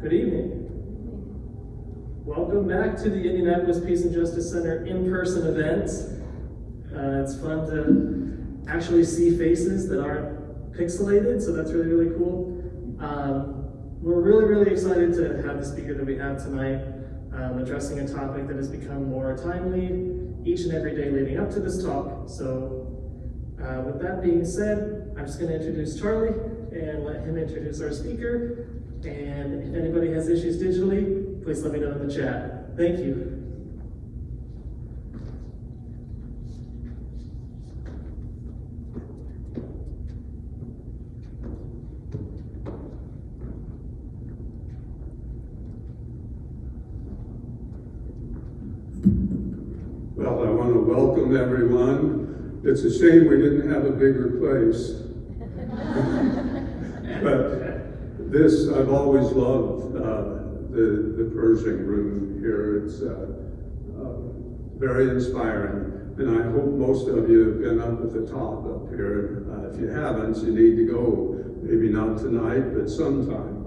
Good evening. Welcome back to the Indianapolis Peace and Justice Center in-person event. It's fun to actually see faces that aren't pixelated, so that's really, really cool. We're really excited to have the speaker that we have tonight addressing a topic that has become more timely each and every day leading up to this talk. So with that being said, I'm just going to introduce Charlie and let him introduce our speaker. And if anybody has issues digitally, please let me know in the chat. Thank you. Well, I want to welcome everyone. It's a shame we didn't have a bigger place. But this, I've always loved the Pershing room here. It's very inspiring. And I hope most of you have been up at the top up here. If you haven't, you need to go. Maybe not tonight, but sometime.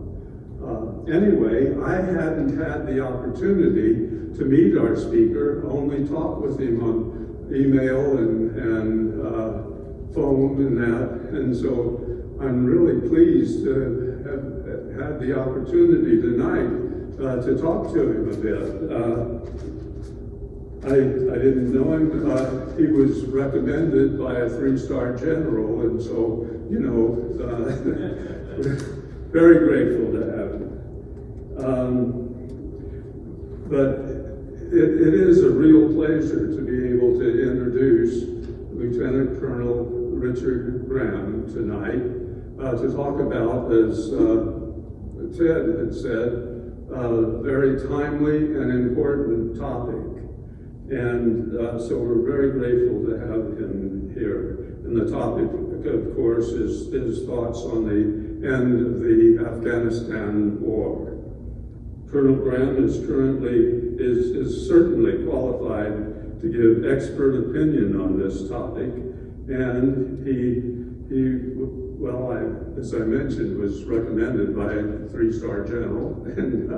Anyway, I hadn't had the opportunity to meet our speaker, only talk with him on email and phone and that. And so I'm really pleased to have had the opportunity tonight to talk to him a bit. I didn't know him. He was recommended by a 3-star general, and so, you know, very grateful to have him. But it is a real pleasure to be able to introduce Lieutenant Colonel Richard Graham tonight to talk about, as Ted had said, a very timely and important topic. And so we're very grateful to have him here. And the topic, of course, is his thoughts on the end of the Afghanistan war. Colonel Graham is certainly qualified to give expert opinion on this topic, and as I mentioned, was recommended by a 3-star general, and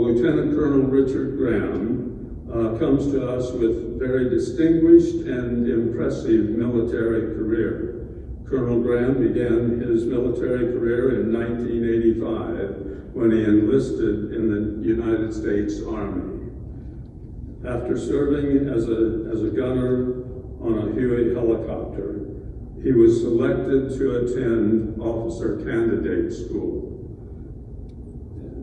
Lieutenant Colonel Richard Graham comes to us with very distinguished and impressive military career. Colonel Graham began his military career in 1985 when he enlisted in the United States Army. After serving as a gunner on a Huey helicopter, he was selected to attend Officer Candidate School.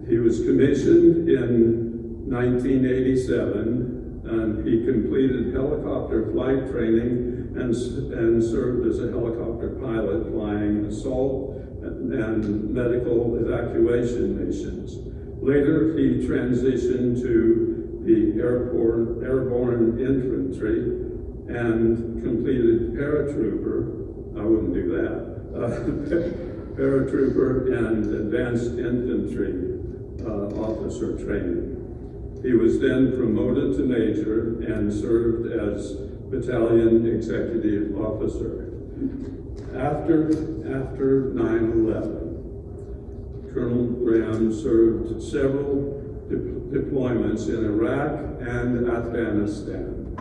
He was commissioned in 1987, and he completed helicopter flight training and served as a helicopter pilot flying assault and medical evacuation missions. Later, he transitioned to the airborne infantry and completed paratrooper. I wouldn't do that. Paratrooper and advanced infantry officer training. He was then promoted to major and served as battalion executive officer. After 9/11, Colonel Graham served several deployments in Iraq and Afghanistan.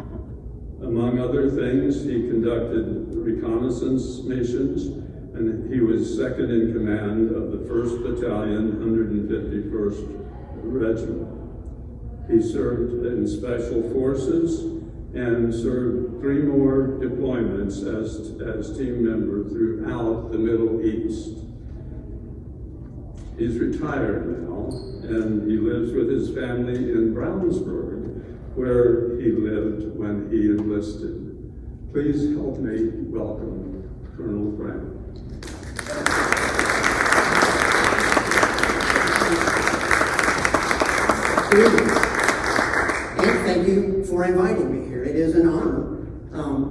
Among other things, he conducted reconnaissance missions, and he was second in command of the 1st Battalion, 151st Regiment. He served in Special Forces and served 3 more deployments as team member throughout the Middle East. He's retired now, and he lives with his family in Brownsburg, where he lived when he enlisted. Please help me welcome Colonel Graham. And thank you for inviting me here. It is an honor,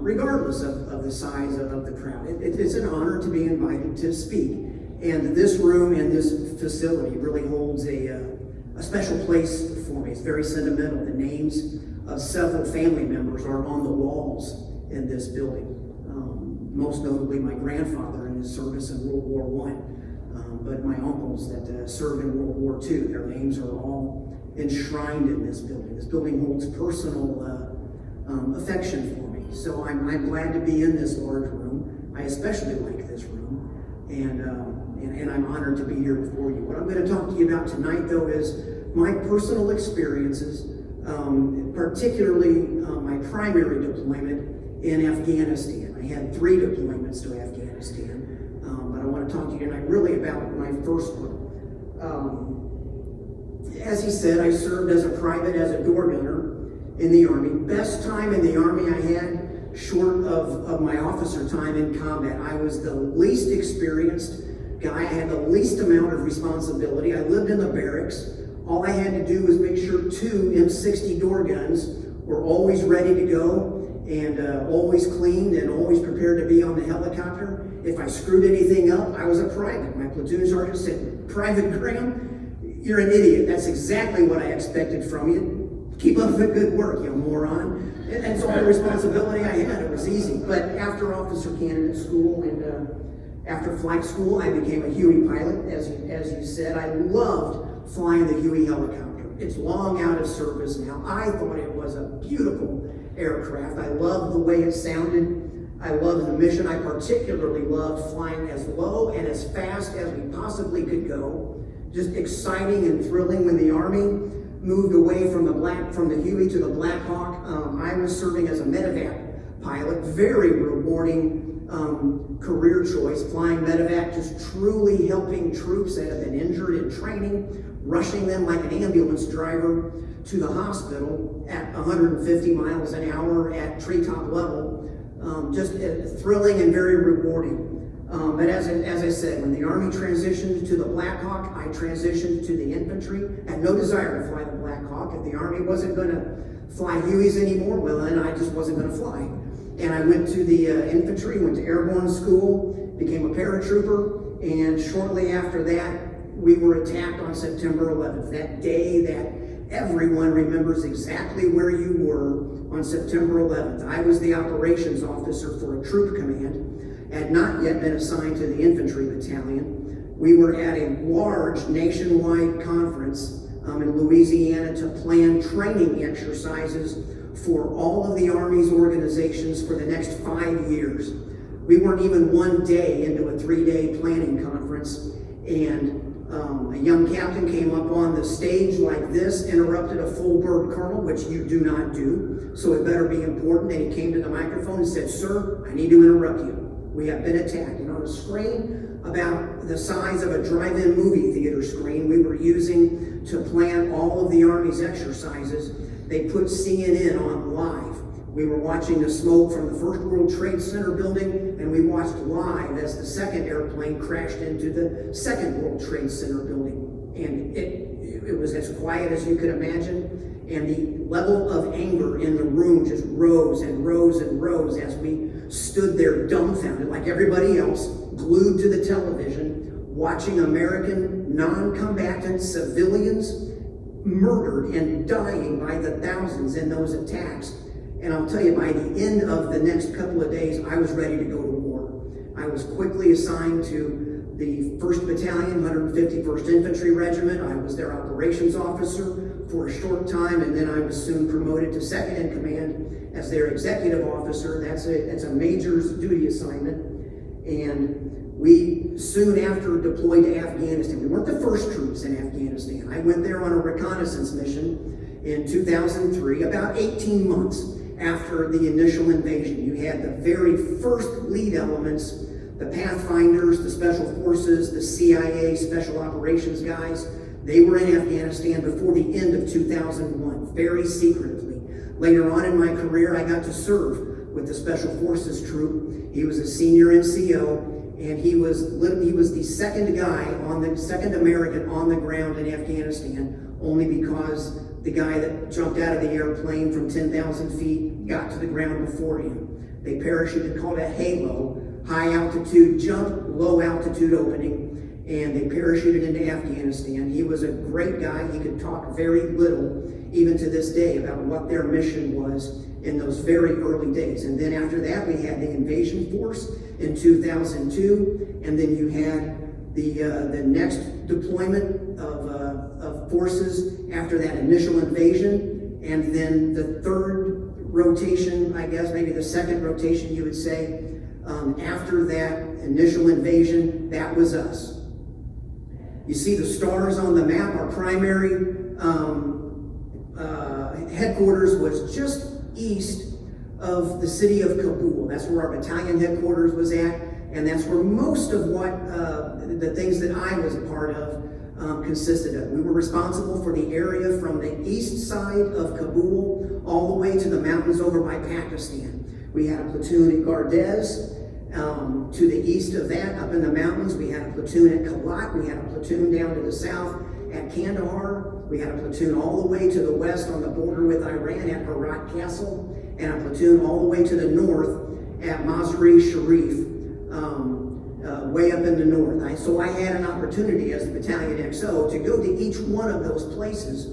regardless of the size of the crowd. It's an honor to be invited to speak. And this room and this facility really holds a special place for me. It's very sentimental. The names of several family members are on the walls in this building. most notably my grandfather in his service in World War I. But my uncles that served in World War II, their names are all enshrined in this building. This building holds personal affection for me. So I'm glad to be in this large room. I especially like this room. And I'm honored to be here before you. What I'm going to talk to you about tonight, though, is my personal experiences, particularly my primary deployment in Afghanistan. I had 3 deployments to Afghanistan. But I want to talk to you tonight really about my first one. As he said, I served as a private, as a door gunner in the Army. Best time in the Army I had, short of my officer time in combat. I was the least experienced guy. I had the least amount of responsibility. I lived in the barracks. All I had to do was make sure 2 M60 door guns were always ready to go and always cleaned and always prepared to be on the helicopter. If I screwed anything up, I was a private. My platoon sergeant said, "Private Graham, you're an idiot. That's exactly what I expected from you. Keep up the good work, you moron." And that's all the responsibility I had. It was easy. But after officer candidate school and after flight school, I became a Huey pilot, as you said. I loved flying the Huey helicopter. It's long out of service now. I thought it was a beautiful aircraft. I loved the way it sounded. I loved the mission. I particularly loved flying as low and as fast as we possibly could go. Just exciting and thrilling. When the Army moved away from the Huey to the Black Hawk, I was serving as a medevac pilot. Very rewarding career choice. Flying medevac, just truly helping troops that have been injured in training, rushing them like an ambulance driver to the hospital at 150 miles an hour at treetop level. Just thrilling and very rewarding. But as I said, when the Army transitioned to the Black Hawk, I transitioned to the infantry. I had no desire to fly the Black Hawk. If the Army wasn't going to fly Hueys anymore, well, then I just wasn't going to fly. And I went to the infantry, went to airborne school, became a paratrooper, and shortly after that, we were attacked on September 11th, that day that everyone remembers exactly where you were on September 11th. I was the operations officer for a troop command, had not yet been assigned to the infantry battalion. We were at a large nationwide conference in Louisiana to plan training exercises for all of the Army's organizations for the next 5 years. We weren't even one day into a 3-day planning conference, and a young captain came up on the stage like this, interrupted a full bird colonel, which you do not do, so it better be important, and he came to the microphone and said, "Sir, I need to interrupt you. We have been attacked." And on a screen about the size of a drive-in movie theater screen we were using to plan all of the Army's exercises, they put CNN on live. We were watching the smoke from the First World Trade Center building, and we watched live as the second airplane crashed into the Second World Trade Center building. And it was as quiet as you could imagine, and the level of anger in the room just rose and rose and rose as we stood there dumbfounded, like everybody else, glued to the television, watching American non-combatant civilians murdered and dying by the thousands in those attacks. And I'll tell you, by the end of the next couple of days, I was ready to go to war. I was quickly assigned to the 1st Battalion, 151st Infantry Regiment. I was their operations officer for a short time, and then I was soon promoted to second in command as their executive officer. That's a major's duty assignment. And we soon after deployed to Afghanistan. We weren't the first troops in Afghanistan. I went there on a reconnaissance mission in 2003, about 18 months after the initial invasion. You had the very first lead elements, the Pathfinders, the Special Forces, the CIA Special Operations guys. They were in Afghanistan before the end of 2001, very secretively. Later on in my career, I got to serve with the Special Forces troop. He was a senior NCO, and he was the second American on the ground in Afghanistan, only because the guy that jumped out of the airplane from 10,000 feet got to the ground before him. They parachuted, called a halo, high altitude jump, low altitude opening, and they parachuted into Afghanistan. He was a great guy. He could talk very little, even to this day, about what their mission was in those very early days. And then after that, we had the invasion force in 2002, and then you had the next deployment of forces after that initial invasion, and then the third rotation, I guess, maybe the second rotation you would say, after that initial invasion, that was us. You see the stars on the map. Our primary headquarters was just east of the city of Kabul. That's where our battalion headquarters was at, and that's where most of what the things that I was a part of consisted of. We were responsible for the area from the east side of Kabul all the way to the mountains over by Pakistan. We had a platoon at Gardez. To the east of that, up in the mountains, we had a platoon at Kalat. We had a platoon down to the south at Kandahar. We had a platoon all the way to the west on the border with Iran at Herat Castle, and a platoon all the way to the north at Mazar-e Sharif, way up in the north. So I had an opportunity as the Battalion XO to go to each one of those places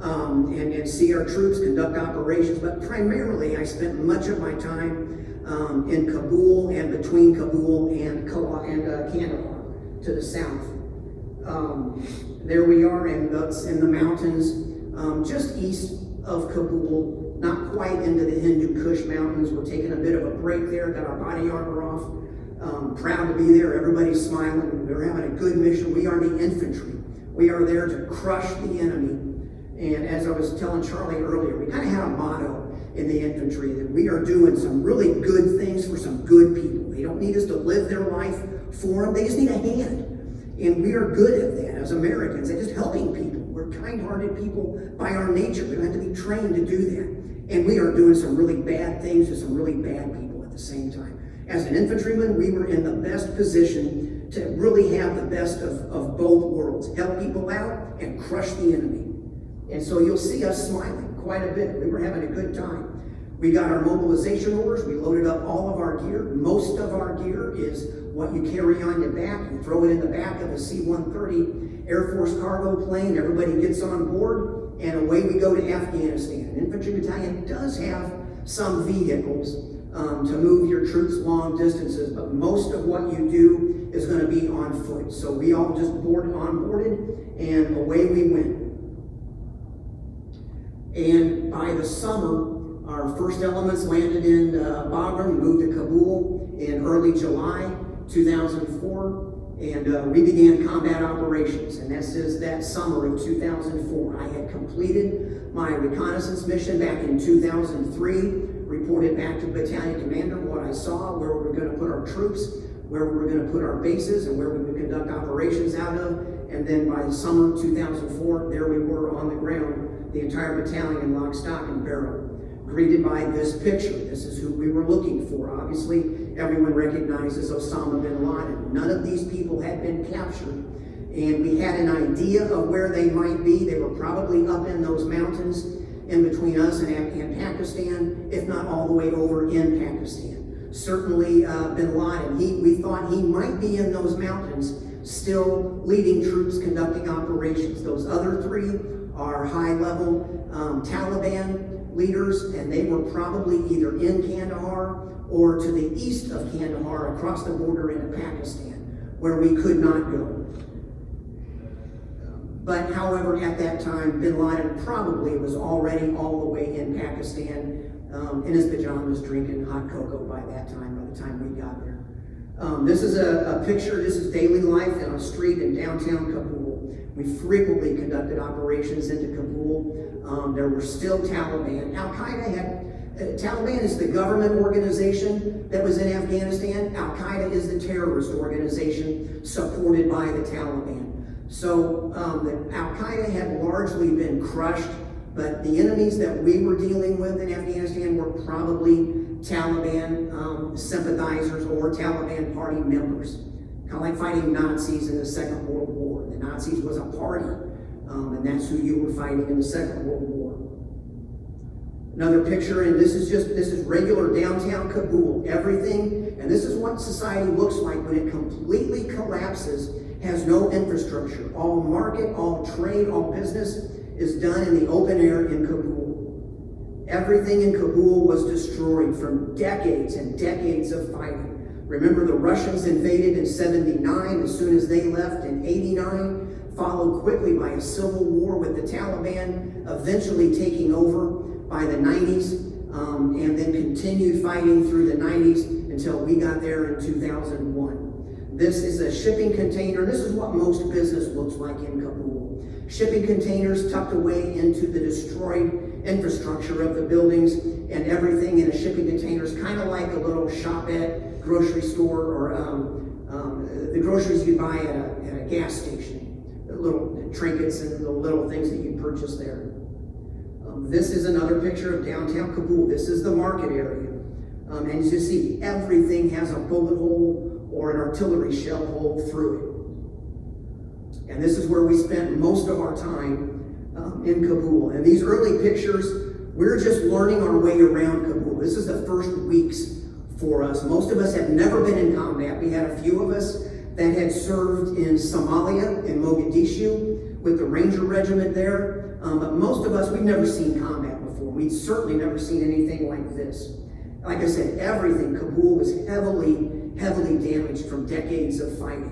and see our troops conduct operations, but primarily I spent much of my time in Kabul and between Kabul and Kandahar to the south. There we are in the mountains just east of Kabul, not quite into the Hindu Kush mountains. We're taking a bit of a break there, got our body armor off. Proud to be there, everybody's smiling. We're having a good mission. We are the infantry. We are there to crush the enemy. And as I was telling Charlie earlier, we kind of had a motto in the infantry that we are doing some really good things for some good people. They don't need us to live their life for them. They just need a hand. And we are good at that as Americans, at just helping people. We're kind-hearted people by our nature. We don't have to be trained to do that. And we are doing some really bad things to some really bad people at the same time. As an infantryman, we were in the best position to really have the best of both worlds. Help people out and crush the enemy. And so you'll see us smiling quite a bit. We were having a good time. We got our mobilization orders. We loaded up all of our gear. Most of our gear is what you carry on your back. You throw it in the back of a C-130 Air Force cargo plane. Everybody gets on board, and away we go to Afghanistan. An infantry battalion does have some vehicles to move your troops long distances, but most of what you do is going to be on foot. So we all just onboarded, and away we went. And by the summer, our first elements landed in Bagram, moved to Kabul in early July 2004, and we began combat operations. And this is that summer of 2004. I had completed my reconnaissance mission back in 2003, reported back to battalion commander what I saw, where we were going to put our troops, where we were going to put our bases, and where we would conduct operations out of. And then by the summer of 2004, there we were on the ground, the entire battalion, lock, stock, and barrel, greeted by this picture. This is who we were looking for. Obviously, everyone recognizes Osama bin Laden. None of these people had been captured, and we had an idea of where they might be. They were probably up in those mountains in between us and Pakistan, if not all the way over in Pakistan. Certainly, bin Laden, we thought he might be in those mountains, still leading troops conducting operations. Those other three are high-level Taliban leaders, and they were probably either in Kandahar or to the east of Kandahar across the border into Pakistan, where we could not go. But however, at that time, bin Laden probably was already all the way in Pakistan in his pajamas drinking hot cocoa by that time, by the time we got there. This is a picture, this is daily life in a street in downtown Kabul. We frequently conducted operations into Kabul. There were still Taliban. Taliban is the government organization that was in Afghanistan. Al-Qaeda is the terrorist organization supported by the Taliban. So Al-Qaeda had largely been crushed, but the enemies that we were dealing with in Afghanistan were probably Taliban sympathizers or Taliban party members. Kind of like fighting Nazis in the Second World War. The Nazis was a party, and that's who you were fighting in the Second World War. Another picture, and this is regular downtown Kabul. Everything, and this is what society looks like when it completely collapses, has no infrastructure. All market, all trade, all business is done in the open air in Kabul. Everything in Kabul was destroyed from decades and decades of fighting. Remember, the Russians invaded in 79. As soon as they left in 89, followed quickly by a civil war with the Taliban eventually taking over by the 90s, and then continued fighting through the 90s until we got there in 2001. This is a shipping container. This is what most business looks like in Kabul. Shipping containers tucked away into the destroyed infrastructure of the buildings, and everything in a shipping container is kind of like a little shop at grocery store, or the groceries you buy at a gas station. The little trinkets and the little things that you purchase there. This is another picture of downtown Kabul. This is the market area. And as you see, everything has a bullet hole or an artillery shell hole through it. And this is where we spent most of our time in Kabul. And these early pictures, we're just learning our way around Kabul. This is the first weeks for us. Most of us have never been in combat. We had a few of us that had served in Somalia, in Mogadishu, with the Ranger Regiment there. But most of us, we've never seen combat before. We'd certainly never seen anything like this. Like I said, everything, Kabul was heavily damaged from decades of fighting.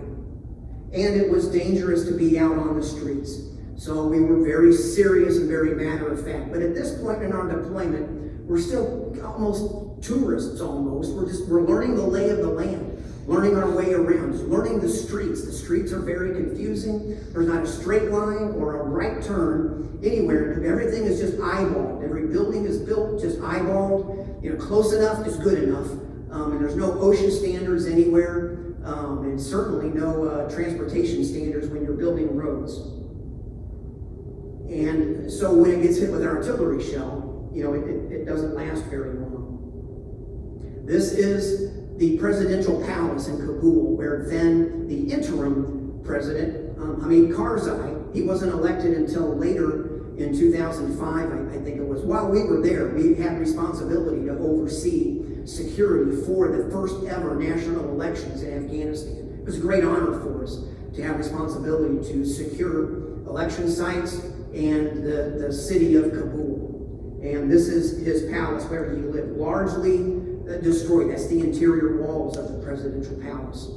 And it was dangerous to be out on the streets. So we were very serious and very matter of fact. But at this point in our deployment, we're still almost tourists almost. We're learning the lay of the land, learning our way around, just learning the streets. The streets are very confusing. There's not a straight line or a right turn anywhere. Everything is just eyeballed. Every building is built just eyeballed. Close enough is good enough. And there's no OSHA standards anywhere. And certainly no transportation standards when you're building roads. And so when it gets hit with an artillery shell, it doesn't last very long. This is the presidential palace in Kabul, where then the interim president, Hamid Karzai, he wasn't elected until later in 2005, I think it was. While we were there, we had responsibility to oversee security for the first ever national elections in Afghanistan. It was a great honor for us to have responsibility to secure election sites and the city of Kabul. And this is his palace where he lived, largely destroyed. That's the interior walls of the presidential palace.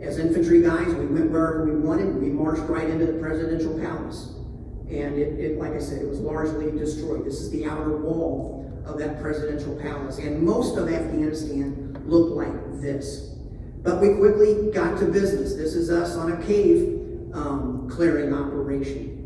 As infantry guys, we went wherever we wanted. We marched right into the presidential palace. And it, like I said, it was largely destroyed. This is the outer wall of that presidential palace. And most of Afghanistan looked like this. But we quickly got to business. This is us on a cave clearing operation.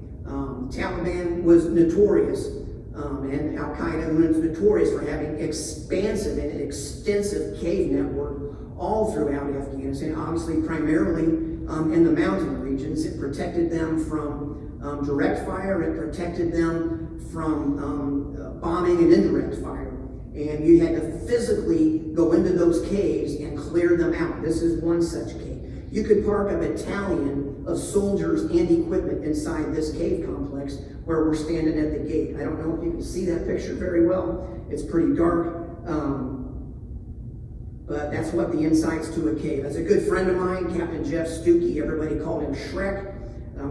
Taliban was notorious, and Al-Qaeda was notorious for having expansive and extensive cave network all throughout Afghanistan, obviously primarily in the mountain regions. It protected them from direct fire. It protected them from bombing and indirect fire. And you had to physically go into those caves and clear them out. This is one such cave. You could park a battalion of soldiers and equipment inside this cave complex where we're standing at the gate. I don't know if you can see that picture very well. It's pretty dark. But that's what the inside's to a cave. That's a good friend of mine, Captain Jeff Stuckey. Everybody called him Shrek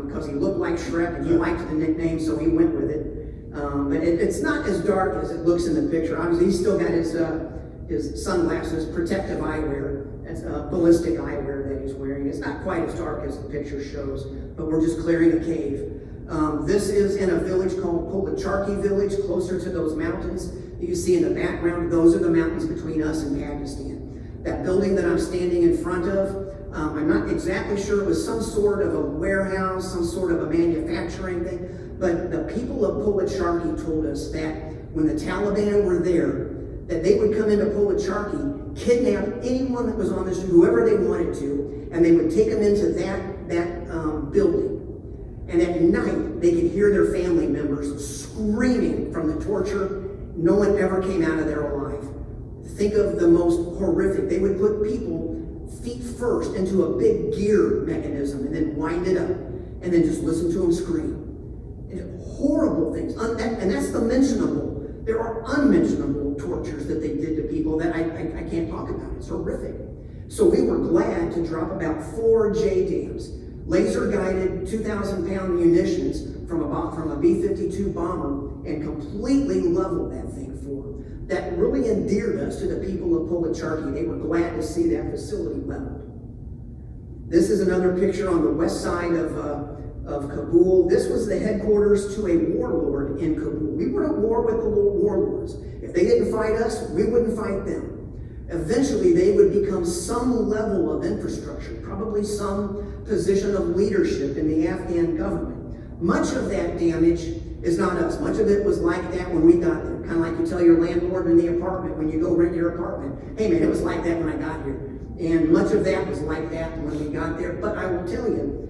because he looked like Shrek and he liked the nickname, so he went with it. But it's not as dark as it looks in the picture. Obviously, he's still got his sunglasses, protective eyewear. That's ballistic eyewear that he's wearing. It's not quite as dark as the picture shows, but we're just clearing a cave. This is in a village called Policharki village, closer to those mountains that you see in the background. Those are the mountains between us and Pakistan. That building that I'm standing in front of, I'm not exactly sure, it was some sort of a warehouse, some sort of a manufacturing thing, but the people of Policharki told us that when the Taliban were there, that they would come into Policharki, kidnap anyone that was on the street, whoever they wanted to, and they would take them into that building. And at night, they could hear their family members screaming from the torture. No one ever came out of there alive. Think of the most horrific. They would put people feet first into a big gear mechanism and then wind it up and then just listen to them scream. And horrible things. And that's the mentionable. There are unmentionable tortures that they did to people that I can't talk about. It's horrific. So we were glad to drop about 4 JDAMs, laser-guided 2,000-pound munitions, from a B-52 bomber and completely leveled that thing for them. That really endeared us to the people of Policharki. They were glad to see that facility leveled. This is another picture on the west side of Kabul. This was the headquarters to a warlord in Kabul. We were at war with the warlords. If they didn't fight us, we wouldn't fight them. Eventually, they would become some level of infrastructure, probably some position of leadership in the Afghan government. Much of that damage is not us. Much of it was like that when we got there. Kind of like you tell your landlord in the apartment when you go rent your apartment, hey man, it was like that when I got here. And much of that was like that when we got there. But I will tell you,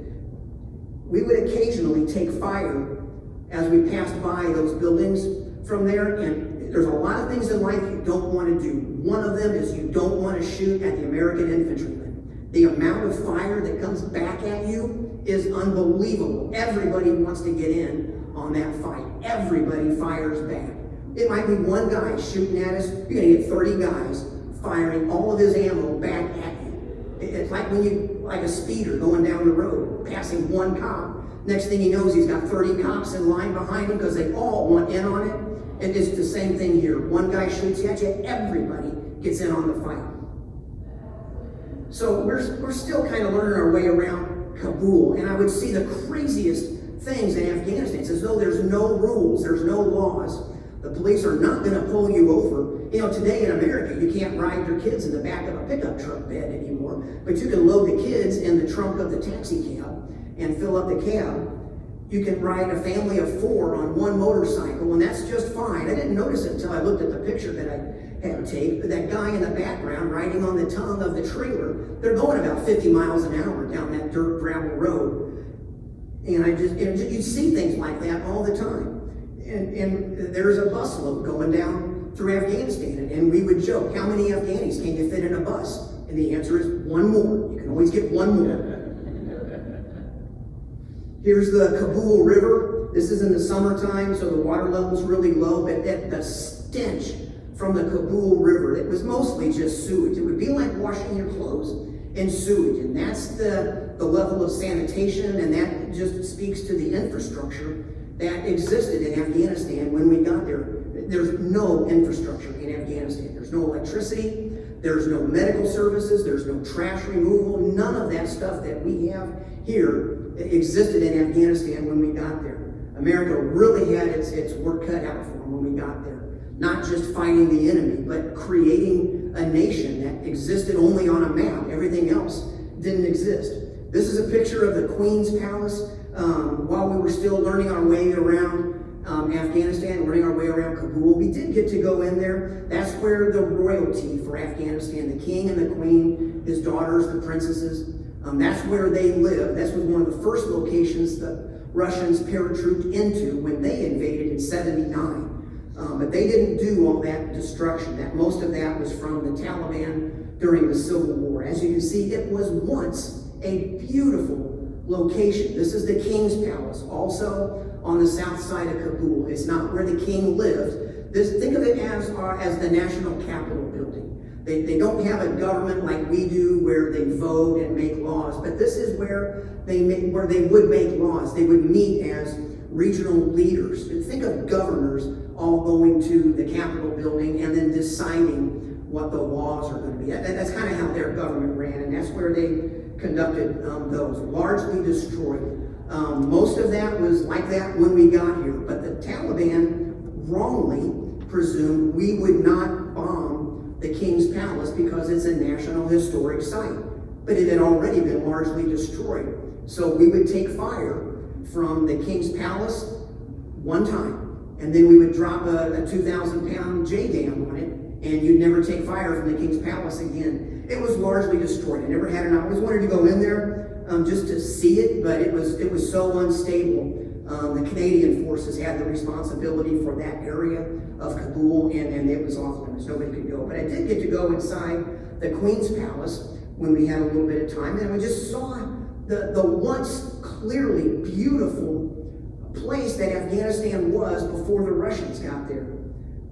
we would occasionally take fire as we passed by those buildings from there, and there's a lot of things in life you don't want to do. One of them is you don't want to shoot at the American infantrymen. The amount of fire that comes back at you is unbelievable. Everybody wants to get in on that fight. Everybody fires back. It might be one guy shooting at us. You're going to get 30 guys firing all of his ammo back at you. It's like like a speeder going down the road, passing one cop. Next thing he knows, he's got 30 cops in line behind him because they all want in on it. And it's the same thing here. One guy shoots at you, everybody gets in on the fight. So we're still kind of learning our way around Kabul, and I would see the craziest things in Afghanistan. It's as though there's no rules, there's no laws. The police are not going to pull you over. You know, today in America, you can't ride your kids in the back of a pickup truck bed anymore, but you can load the kids in the trunk of the taxi cab and fill up the cab. You can ride a family of 4 on one motorcycle, and that's just fine. I didn't notice it until I looked at the picture that I had taped. That guy in the background riding on the tongue of the trailer, they're going about 50 miles an hour down that dirt gravel road. And you see things like that all the time. And there's a busload going down through Afghanistan, and we would joke, how many Afghanis can you fit in a bus? And the answer is one more. You can always get one more. Here's the Kabul River. This is in the summertime, so the water level's really low, but the stench from the Kabul River, it was mostly just sewage. It would be like washing your clothes in sewage, and that's the level of sanitation, and that just speaks to the infrastructure that existed in Afghanistan when we got there. There's no infrastructure in Afghanistan. There's no electricity, there's no medical services, there's no trash removal. None of that stuff that we have here existed in Afghanistan when we got there. America really had its work cut out for them when we got there. Not just fighting the enemy, but creating a nation that existed only on a map. Everything else didn't exist. This is a picture of the Queen's Palace while we were still learning our way around Afghanistan, learning our way around Kabul. We did get to go in there. That's where the royalty for Afghanistan, the king and the queen, his daughters, the princesses, that's where they lived. That was one of the first locations the Russians paratrooped into when they invaded in '79. But they didn't do all that destruction. Most of that was from the Taliban during the Civil War. As you can see, it was once a beautiful location. This is the King's Palace, also on the south side of Kabul. It's not where the king lived. Think of it as the National Capitol building. They don't have a government like we do where they vote and make laws, but this is where they would make laws. They would meet as regional leaders. And think of governors all going to the Capitol building and then deciding what the laws are going to be. That's kind of how their government ran, and that's where they conducted those. Largely destroyed. Most of that was like that when we got here, but the Taliban wrongly presumed we would not bomb the King's Palace because it's a National Historic Site. But it had already been largely destroyed. So we would take fire from the King's Palace one time, and then we would drop a 2,000-pound J-dam on it, and you'd never take fire from the King's Palace again. It was largely destroyed. I always wanted to go in there just to see it, but it was so unstable. The Canadian forces had the responsibility for that area of Kabul, and it was off limits. Nobody could go. But I did get to go inside the Queen's Palace when we had a little bit of time, and we just saw the once clearly beautiful place that Afghanistan was before the Russians got there.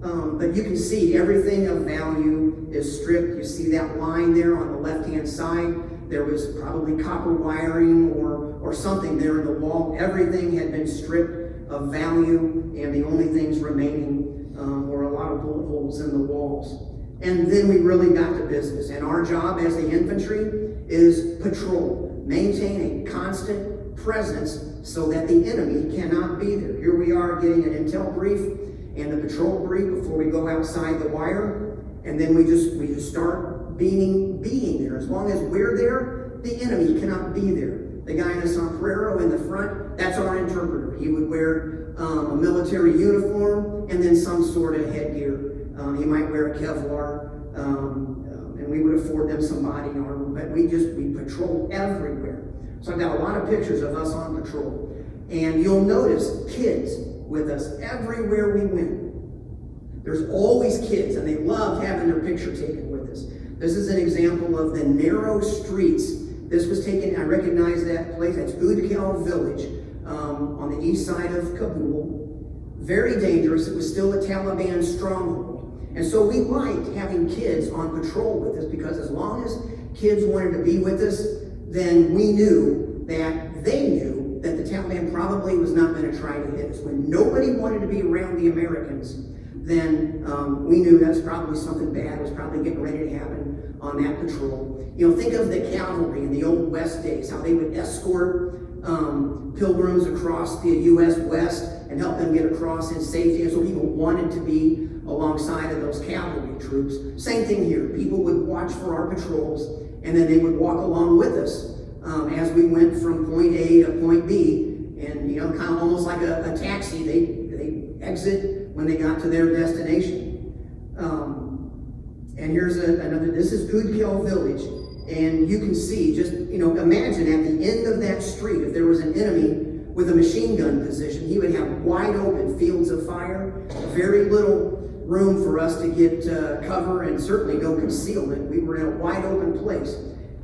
But you can see everything of value is stripped. You see that line there on the left-hand side. There was probably copper wiring or something there in the wall. Everything had been stripped of value, and the only things remaining were a lot of bullet holes in the walls. And then we really got to business. And our job as the infantry is patrol, maintain a constant presence so that the enemy cannot be there. Here we are getting an intel brief and the patrol brief before we go outside the wire, and then we just start being there. As long as we're there, the enemy cannot be there. The guy in the sombrero in the front, that's our interpreter. He would wear a military uniform and then some sort of headgear. He might wear a Kevlar, and we would afford them some body armor, but we patrol everywhere. So I've got a lot of pictures of us on patrol. And you'll notice kids with us everywhere we went. There's always kids, and they love having their picture taken with us. This is an example of the narrow streets. This was taken, I recognize that place, that's Udkel Village on the east side of Kabul. Very dangerous. It was still a Taliban stronghold. And so we liked having kids on patrol with us, because as long as kids wanted to be with us, then we knew that they knew that the Taliban probably was not going to try to hit us. When nobody wanted to be around the Americans, then we knew that's probably something bad was probably getting ready to happen on that patrol. You know, think of the cavalry in the old West days, how they would escort pilgrims across the U.S. West and help them get across in safety. And so people wanted to be alongside of those cavalry troops. Same thing here. People would watch for our patrols, and then they would walk along with us as we went from point A to point B. And, you know, kind of almost like a taxi, they exit when they got to their destination. And here's another, this is Udkel Village. And you can see, just, you know, imagine at the end of that street, if there was an enemy with a machine gun position, he would have wide open fields of fire, very little room for us to get cover, and certainly no concealment. We were in a wide open place.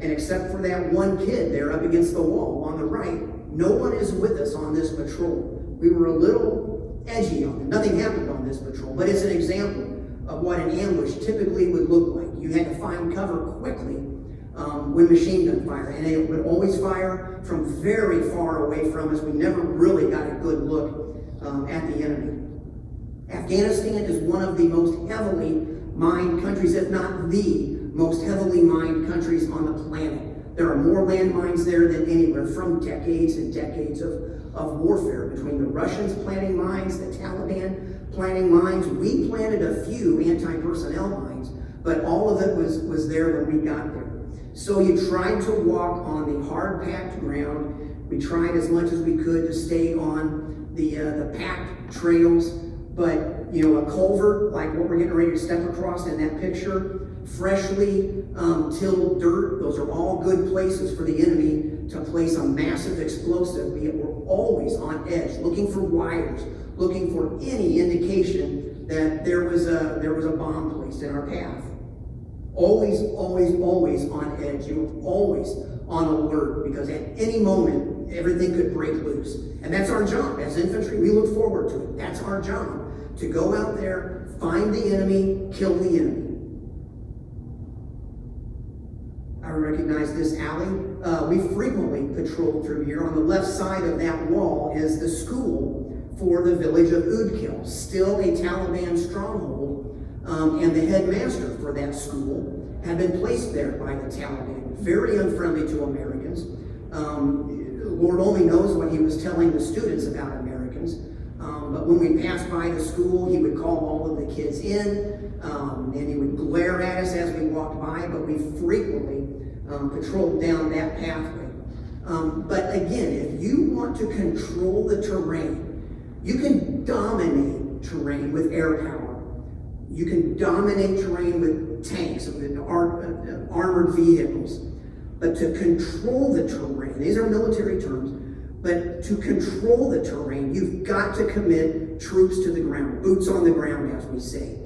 And except for that one kid there up against the wall on the right, no one is with us on this patrol. We were a little edgy on it. Nothing happened on this patrol, but it's an example of what an ambush typically would look like. You had to find cover quickly when machine gun fire, and they would always fire from very far away from us. We never really got a good look at the enemy. Afghanistan is one of the most heavily mined countries, if not the most heavily mined countries on the planet. There are more landmines there than anywhere, from decades and decades of warfare between the Russians planting mines, the Taliban planting mines. We planted a few anti-personnel mines, but all of it was there when we got there. So you tried to walk on the hard-packed ground. We tried as much as we could to stay on the packed trails, but, you know, a culvert like what we're getting ready to step across in that picture, freshly tilled dirt, those are all good places for the enemy to place a massive explosive. We're always on edge, looking for wires, looking for any indication that there was a bomb placed in our path. Always, always, always on edge. You were always on alert, because at any moment, everything could break loose. And that's our job as infantry. We look forward to it. That's our job, to go out there, find the enemy, kill the enemy. I recognize this alley. We frequently patrol through here. On the left side of that wall is the school for the village of Udkel, still a Taliban stronghold, and the headmaster for that school had been placed there by the Taliban. Very unfriendly to Americans. Lord only knows what he was telling the students about Americans. But when we passed by the school, he would call all of the kids in, and he would glare at us as we walked by, but we frequently patrolled down that pathway. But again, if you want to control the terrain, you can dominate terrain with air power. You can dominate terrain with tanks, with armored vehicles. But to control the terrain, these are military terms, but to control the terrain, you've got to commit troops to the ground, boots on the ground, as we say,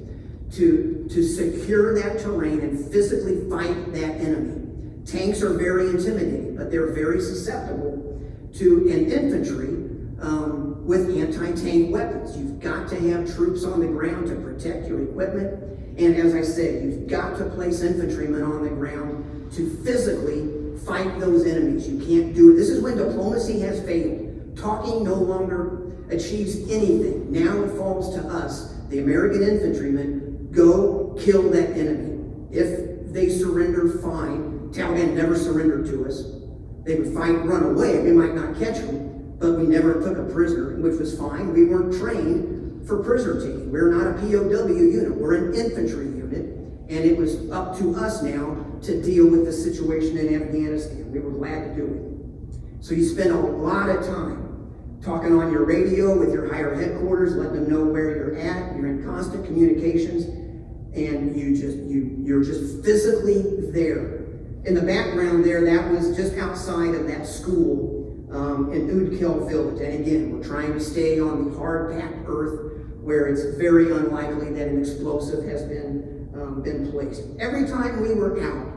to secure that terrain and physically fight that enemy. Tanks are very intimidating, but they're very susceptible to an infantry with anti-tank weapons. You've got to have troops on the ground to protect your equipment. And as I said, you've got to place infantrymen on the ground to physically fight fight those enemies. You can't do it. This is when diplomacy has failed. Talking no longer achieves anything. Now it falls to us, the American infantrymen, go kill that enemy. If they surrender, fine. Taliban never surrendered to us. They would fight, run away. We might not catch them, but we never took a prisoner, which was fine. We weren't trained for prisoner taking. We're not a POW unit. We're an infantry unit, and it was up to us now to deal with the situation in Afghanistan. We were glad to do it. So you spend a lot of time talking on your radio with your higher headquarters, letting them know where you're at. You're in constant communications, and you're just physically there. In the background there, that was just outside of that school in Udkel village. And again, we're trying to stay on the hard-packed earth where it's very unlikely that an explosive has been placed. Every time we were out,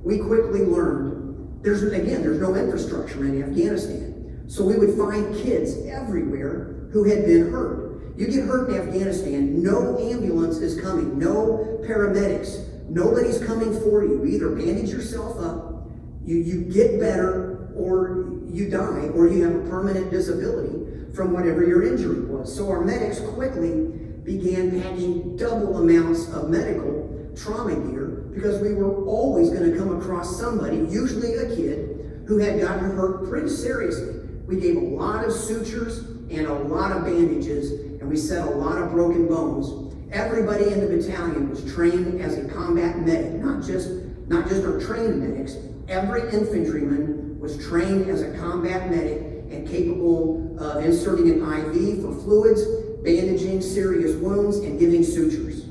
we quickly learned there's no infrastructure in Afghanistan. So we would find kids everywhere who had been hurt. You get hurt in Afghanistan, no ambulance is coming, no paramedics. Nobody's coming for you. You either bandage yourself up, you get better, or you die, or you have a permanent disability from whatever your injury was. So our medics quickly began packing double amounts of medical trauma gear because we were always going to come across somebody, usually a kid, who had gotten hurt pretty seriously. We gave a lot of sutures and a lot of bandages, and we set a lot of broken bones. Everybody in the battalion was trained as a combat medic, not just our trained medics. Every infantryman was trained as a combat medic and capable of inserting an IV for fluids, bandaging serious wounds, and giving sutures.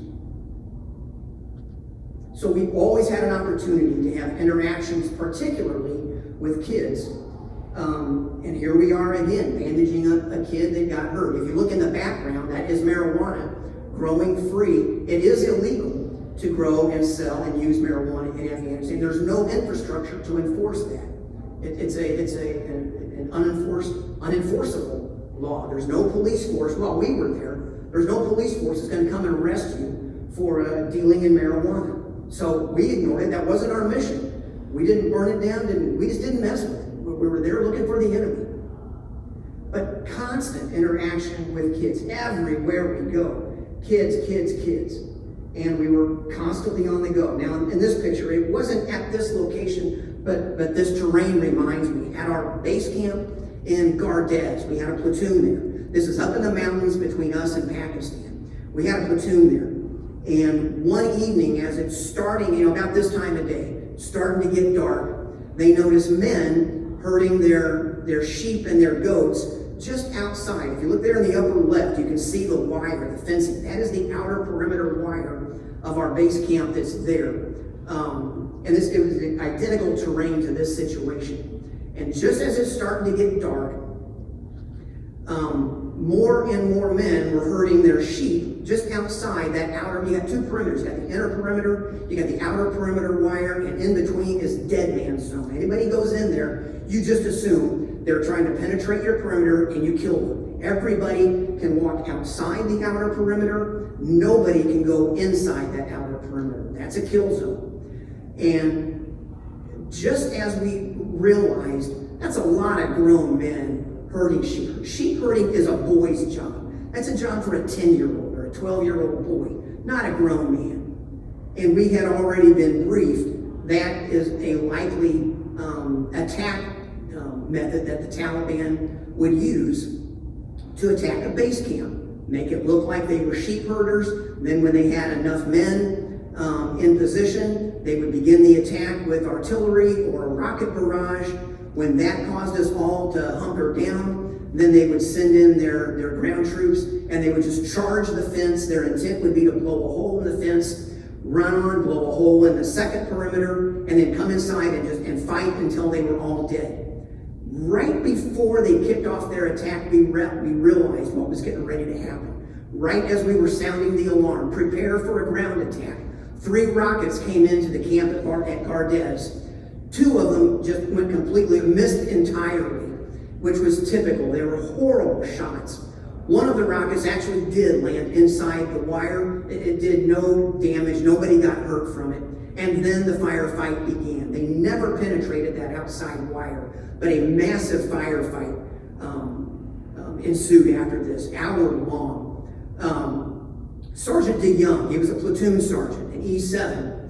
So we always had an opportunity to have interactions, particularly with kids. And here we are again, bandaging a kid that got hurt. If you look in the background, that is marijuana growing free. It is illegal to grow and sell and use marijuana in Afghanistan. There's no infrastructure to enforce that. It's an unenforceable law. There's no police force. While we were there, there's no police force that's going to come and arrest you for dealing in marijuana. So we ignored it. That wasn't our mission. We didn't burn it down. We just didn't mess with it. We were there looking for the enemy. But constant interaction with kids everywhere we go. Kids, kids, kids. And we were constantly on the go. Now, in this picture, it wasn't at this location, but this terrain reminds me. At our base camp in Gardez, we had a platoon there. This is up in the mountains between us and Pakistan. We had a platoon there. And one evening, as it's starting, about this time of day, starting to get dark, they noticed men herding their sheep and their goats just outside. If you look there in the upper left, you can see the wire, the fencing. That is the outer perimeter wire of our base camp that's there. And it was identical terrain to this situation. And just as it's starting to get dark, more and more men were herding their sheep just outside that outer. You got two perimeters. You got the inner perimeter, you got the outer perimeter wire, and in between is dead man's zone. Anybody goes in there, you just assume they're trying to penetrate your perimeter and you kill them. Everybody can walk outside the outer perimeter. Nobody can go inside that outer perimeter. That's a kill zone. And just as we realized, that's a lot of grown men herding sheep. Sheep herding is a boy's job. That's a job for a 10-year-old or a 12-year-old boy, not a grown man. And we had already been briefed that is a likely attack method that the Taliban would use to attack a base camp. Make it look like they were sheep herders. Then when they had enough men in position, they would begin the attack with artillery or a rocket barrage. When that caused us all to hunker down, then they would send in their ground troops and they would just charge the fence. Their intent would be to blow a hole in the fence, run on, blow a hole in the second perimeter, and then come inside and fight until they were all dead. Right before they kicked off their attack, we realized what was getting ready to happen. Right as we were sounding the alarm, prepare for a ground attack, 3 rockets came into the camp at Gardez. 2 of them just went completely, missed entirely, which was typical. They were horrible shots. One of the rockets actually did land inside the wire. It did no damage. Nobody got hurt from it. And then the firefight began. They never penetrated that outside wire, but a massive firefight ensued after this, hour long. Sergeant DeYoung, he was a platoon sergeant in E7,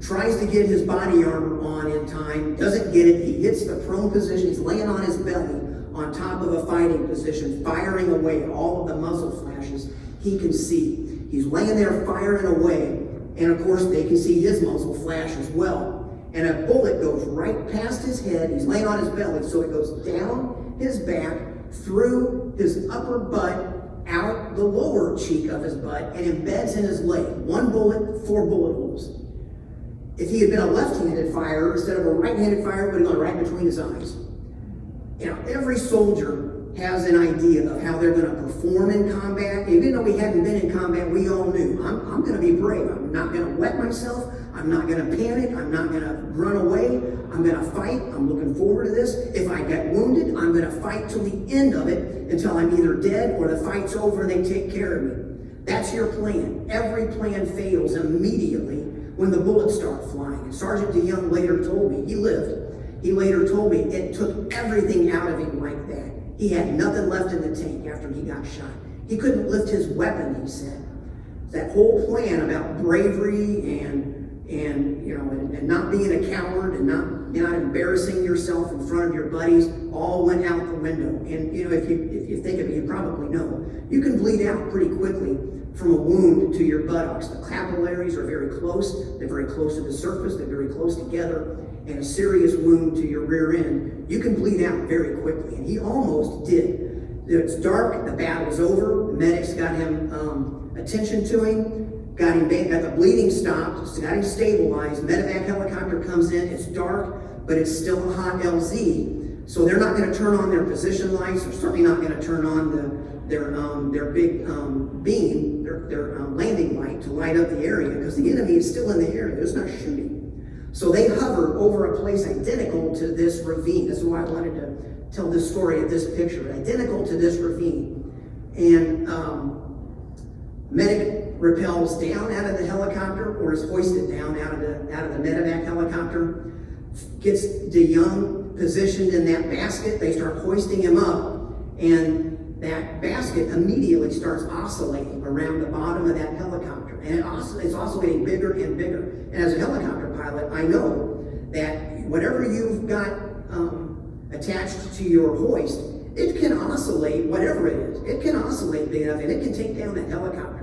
tries to get his body armor on in time, doesn't get it. He hits the prone position. He's laying on his belly on top of a fighting position, firing away at all of the muzzle flashes he can see. He's laying there firing away, and of course they can see his muzzle flash as well. And a bullet goes right past his head. He's laying on his belly, so it goes down his back, through his upper butt, out the lower cheek of his butt, and embeds in his leg. One bullet, 4 bullet holes. If he had been a left-handed firer instead of a right-handed firer, it would have gone right between his eyes. You know, every soldier has an idea of how they're going to perform in combat. Even though we hadn't been in combat, we all knew, I'm going to be brave. I'm not going to wet myself. I'm not going to panic. I'm not going to run away. I'm going to fight. I'm looking forward to this. If I get wounded, I'm going to fight till the end of it, until I'm either dead or the fight's over and they take care of me. That's your plan. Every plan fails immediately when the bullets start flying. And Sergeant DeYoung later told me, he lived. He later told me it took everything out of him like that. He had nothing left in the tank after he got shot. He couldn't lift his weapon, he said. That whole plan about bravery and not being a coward and not embarrassing yourself in front of your buddies all went out the window. And you know, if you think of it, you probably know. You can bleed out pretty quickly from a wound to your buttocks. The capillaries are very close. They're very close to the surface. They're very close together. And a serious wound to your rear end, you can bleed out very quickly. And he almost did. It's dark. The battle's over. The medics got him attention to him. Got the bleeding stopped. Got him stabilized. Medevac helicopter comes in. It's dark, but it's still a hot LZ. So they're not going to turn on their position lights. They're certainly not going to turn on their big beam, their landing light to light up the area, because the enemy is still in the area. There's not shooting. So they hovered over a place identical to this ravine. That's why I wanted to tell this story of this picture. Identical to this ravine. And medic rappels down out of the helicopter, or is hoisted down out of the medevac helicopter, gets DeYoung positioned in that basket. They start hoisting him up, and that basket immediately starts oscillating around the bottom of that helicopter. And it's oscillating bigger and bigger. And as a helicopter pilot, I know that whatever you've got attached to your hoist, it can oscillate whatever it is. It can oscillate big enough, and it can take down that helicopter.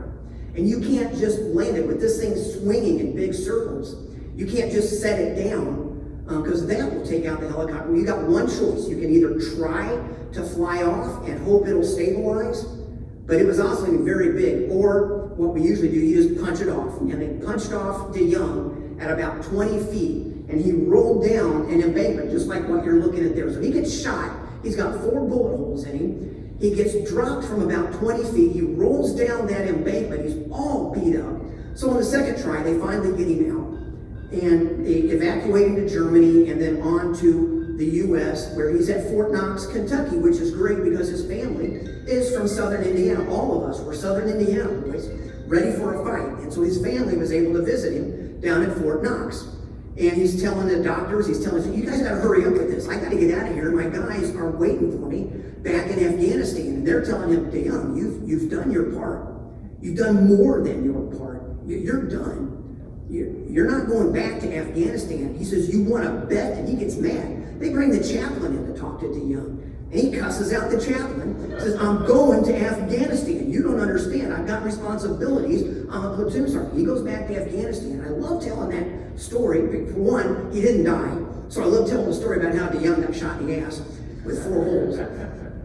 And you can't just land it with this thing swinging in big circles. You can't just set it down, because that will take out the helicopter. You got one choice. You can either try to fly off and hope it'll stabilize, but it was oscillating very big, or what we usually do, you just punch it off. And they punched off DeYoung at about 20 feet, and he rolled down an embankment, just like what you're looking at there. So he gets shot. He's got 4 bullet holes in him. He gets dropped from about 20 feet. He rolls down that embankment. He's all beat up. So on the second try, they finally get him out. And they evacuate him to Germany and then on to the U.S., where he's at Fort Knox, Kentucky, which is great because his family is from southern Indiana. All of us were southern Indiana boys, ready for a fight. And so his family was able to visit him down at Fort Knox. And he's telling the doctors, he's telling them, you guys got to hurry up with this. I got to get out of here. My guys are waiting for me back in Afghanistan. And they're telling him, DeYoung, you've done your part. You've done more than your part. You're done. You're not going back to Afghanistan. He says, you want to bet? And he gets mad. They bring the chaplain in to talk to DeYoung. And he cusses out the chaplain. Says, I'm going to Afghanistan. You don't understand. I've got responsibilities. I'm a platoon sergeant. He goes back to Afghanistan. I love telling that story. For one, he didn't die. So I love telling the story about how DeYoung got shot in the ass with 4 holes.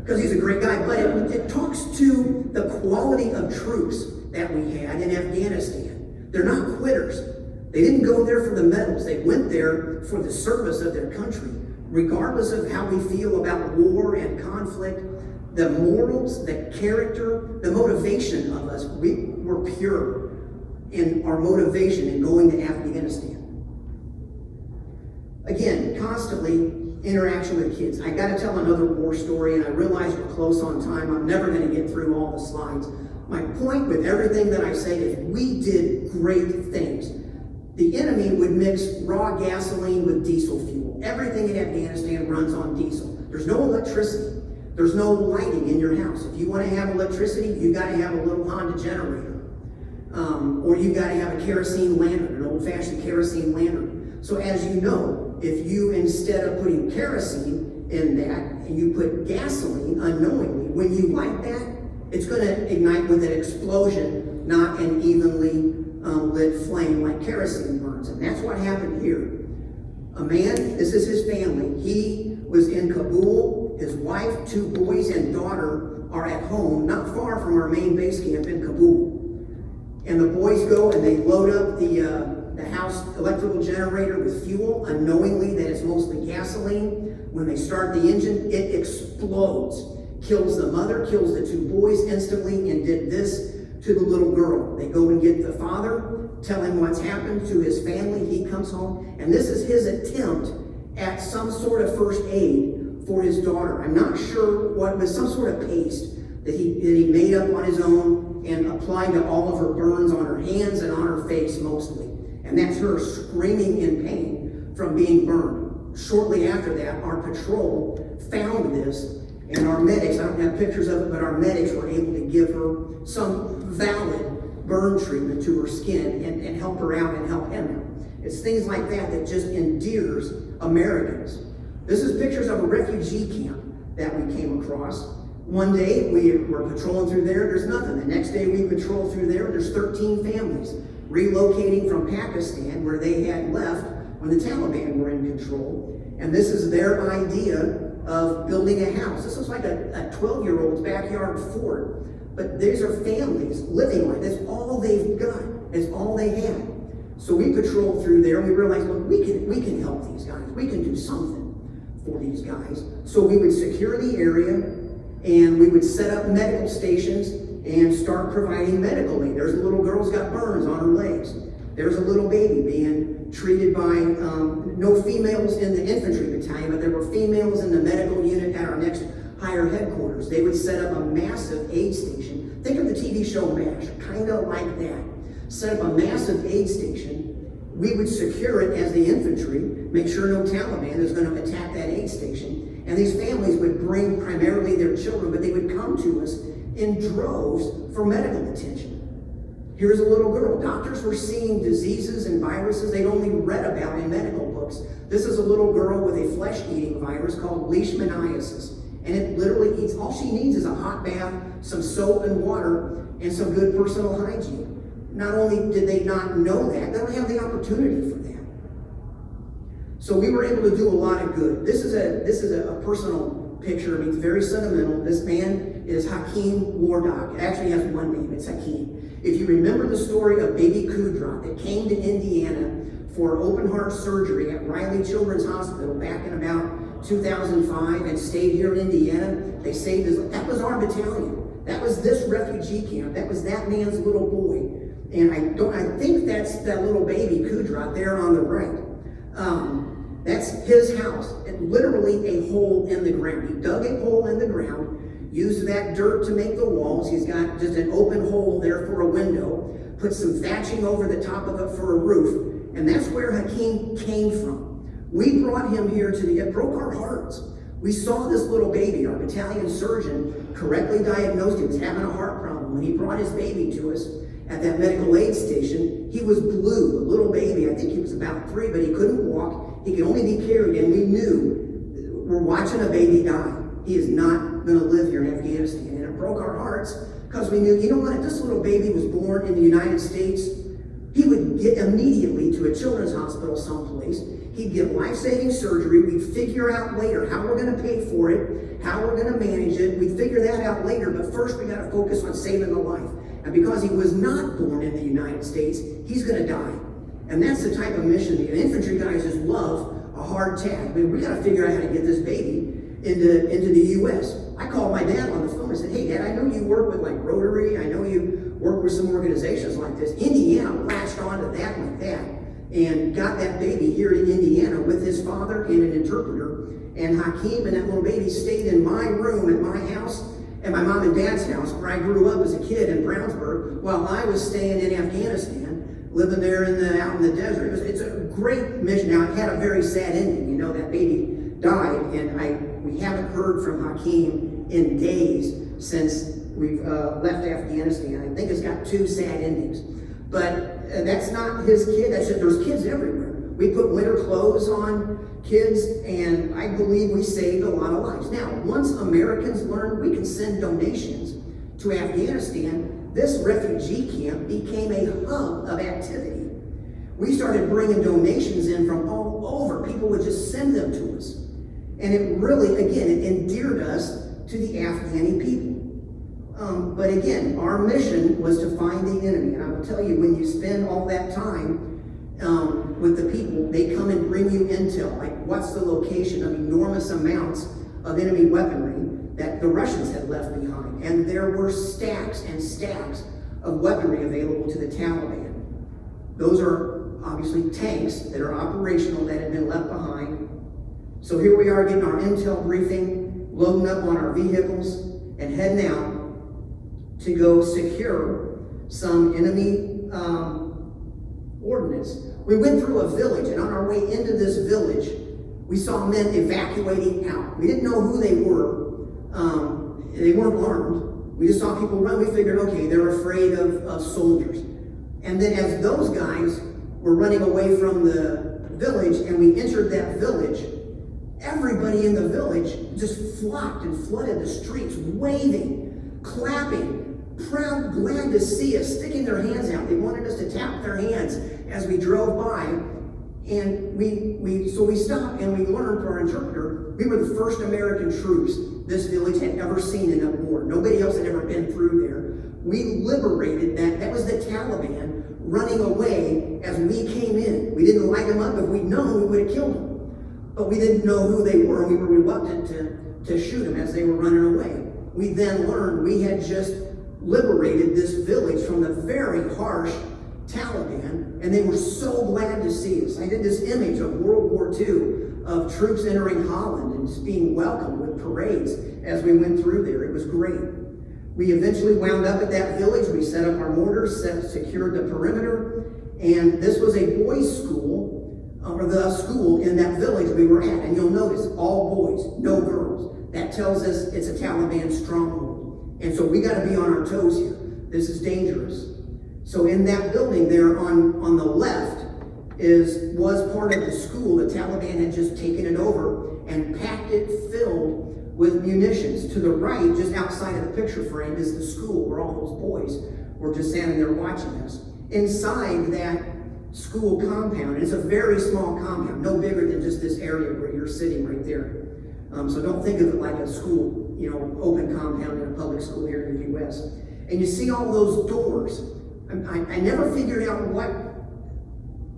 Because he's a great guy. But it talks to the quality of troops that we had in Afghanistan. They're not quitters. They didn't go there for the medals. They went there for the service of their country. Regardless of how we feel about war and conflict, the morals, the character, the motivation of us, we were pure in our motivation in going to Afghanistan. Again, constantly interaction with kids. I got to tell another war story, and I realize we're close on time. I'm never going to get through all the slides. My point with everything that I say is we did great things. the enemy would mix raw gasoline with diesel fuel. Everything in Afghanistan runs on diesel. There's no electricity. There's no lighting in your house. If you want to have electricity, you've got to have a little Honda generator. Or you've got to have a kerosene lantern, an old-fashioned kerosene lantern. So as you know, if you, instead of putting kerosene in that, and you put gasoline unknowingly, when you light that, it's going to ignite with an explosion, not an evenly lit flame like kerosene burns. And that's what happened here. A man, this is his family, he was in Kabul. His wife, 2 boys, and daughter are at home, not far from our main base camp in Kabul. And the boys go and they load up the house electrical generator with fuel, unknowingly that it's mostly gasoline. When they start the engine, it explodes. Kills the mother, kills the 2 boys instantly, and did this to the little girl. They go and get the father, tell him what's happened to his family. He comes home, and this is his attempt at some sort of first aid for his daughter. I'm not sure what, but some sort of paste that he made up on his own and applied to all of her burns on her hands and on her face mostly. And that's her screaming in pain from being burned. Shortly after that, our patrol found this, and our medics, I don't have pictures of it, but our medics were able to give her some valid burn treatment to her skin and help her out and help him out. It's things like that that just endears Americans. This is pictures of a refugee camp that we came across. One day we were patrolling through there, there's nothing. The next day we patrol through there, there's 13 families relocating from Pakistan, where they had left when the Taliban were in control. And this is their idea of building a house. This looks like a 12-year-old's backyard fort. But these are families living like this. All they've got. It's all they had. So we patrolled through there and we realized, look, we can help these guys. We can do something for these guys. So we would secure the area, and we would set up medical stations and start providing medical aid. There's a little girl's got burns on her legs. There's a little baby being treated by, no females in the infantry battalion, but there were females in the medical unit at our next higher headquarters. They would set up a massive aid station. Think of the TV show MASH, kind of like that. Set up a massive aid station. We would secure it as the infantry, make sure no Taliban is going to attack that aid station. And these families would bring primarily their children, but they would come to us in droves for medical attention. Here's a little girl. Doctors were seeing diseases and viruses they'd only read about in medical books. This is a little girl with a flesh-eating virus called leishmaniasis. And it literally eats, all she needs is a hot bath, some soap and water, and some good personal hygiene. Not only did they not know that, they don't have the opportunity for that. So we were able to do a lot of good. This is a personal picture. I mean, it's very sentimental. This man is Hakeem Wardock. It actually has one name. It's Hakeem. If you remember the story of baby Kudra that came to Indiana for open heart surgery at Riley Children's Hospital back in about 2005 and stayed here in Indiana, they saved his life. That was our battalion. That was this refugee camp. That was that man's little boy. And I think that's that little baby Kudra there on the right. That's his house. It literally a hole in the ground. He dug a hole in the ground, used that dirt to make the walls. He's got just an open hole there for a window, put some thatching over the top of it for a roof, and that's where Hakeem came from. We brought him here it broke our hearts. We saw this little baby. Our battalion surgeon correctly diagnosed him as having a heart problem. When he brought his baby to us at that medical aid station, he was blue, a little baby. I think he was about 3, but he couldn't walk. He could only be carried, and we knew we're watching a baby die. He is not going to live here in Afghanistan. And it broke our hearts because we knew, you know what, if this little baby was born in the United States, he would get immediately to a children's hospital someplace. He'd get life-saving surgery. We'd figure out later how we're going to pay for it, how we're going to manage it. We'd figure that out later, but first we got to focus on saving the life. And because he was not born in the United States, he's going to die. And that's the type of mission the infantry guys just love, a hard task. I mean, we got to figure out how to get this baby into the U.S. I called my dad on the phone and said, hey, Dad, I know you work with like Rotary. I know you work with some organizations like this. Indiana latched onto that like that and got that baby here in Indiana with his father and an interpreter. And Hakeem and that little baby stayed in my room at my house, at my mom and dad's house, where I grew up as a kid in Brownsburg, while I was staying in Afghanistan living there out in the desert. It's a great mission. Now, it had a very sad ending. You know, that baby died, and we haven't heard from Hakeem in days since we've left Afghanistan. I think it's got 2 sad endings. But that's not his kid. That's just, there's kids everywhere. We put winter clothes on kids, and I believe we saved a lot of lives. Now, once Americans learned we can send donations to Afghanistan, this refugee camp became a hub of activity. We started bringing donations in from all over. People would just send them to us. And it really, again, it endeared us to the Afghani people. But again, our mission was to find the enemy. And I will tell you, when you spend all that time with the people, they come and bring you intel, like what's the location of enormous amounts of enemy weaponry that the Russians had left behind. And there were stacks and stacks of weaponry available to the Taliban. Those are obviously tanks that are operational that had been left behind. So here we are getting our intel briefing, loading up on our vehicles, and heading out to go secure some enemy ordnance. We went through a village, and on our way into this village, we saw men evacuating out. We didn't know who they were. They weren't armed. We just saw people run. We figured, okay, they're afraid of soldiers. And then as those guys were running away from the village, and we entered that village, everybody in the village just flocked and flooded the streets, waving, clapping, proud, glad to see us, sticking their hands out. They wanted us to tap their hands as we drove by. And so we stopped, and we learned from our interpreter, we were the first American troops this village had ever seen in a war. Nobody else had ever been through there. We liberated that. That was the Taliban running away as we came in. We didn't light them up. If we'd known, we would have killed them. But we didn't know who they were, and we were reluctant to shoot them as they were running away. We then learned we had just liberated this village from the very harsh Taliban, and they were so glad to see us. I did this image of World War II of troops entering Holland and just being welcomed with parades as we went through there. It was great. We eventually wound up at that village. We set up our mortars, secured the perimeter, and this was a boys' school, or the school in that village we were at. And you'll notice, all boys, no girls. That tells us it's a Taliban stronghold. And so we got to be on our toes here. This is dangerous. So in that building there on the left was part of the school. The Taliban had just taken it over and packed it filled with munitions. To the right, just outside of the picture frame, is the school where all those boys were just standing there watching us. Inside that school compound, and it's a very small compound, no bigger than just this area where you're sitting right there. So don't think of it like a school, open compound in a public school here in the U.S. And you see all those doors. I never figured out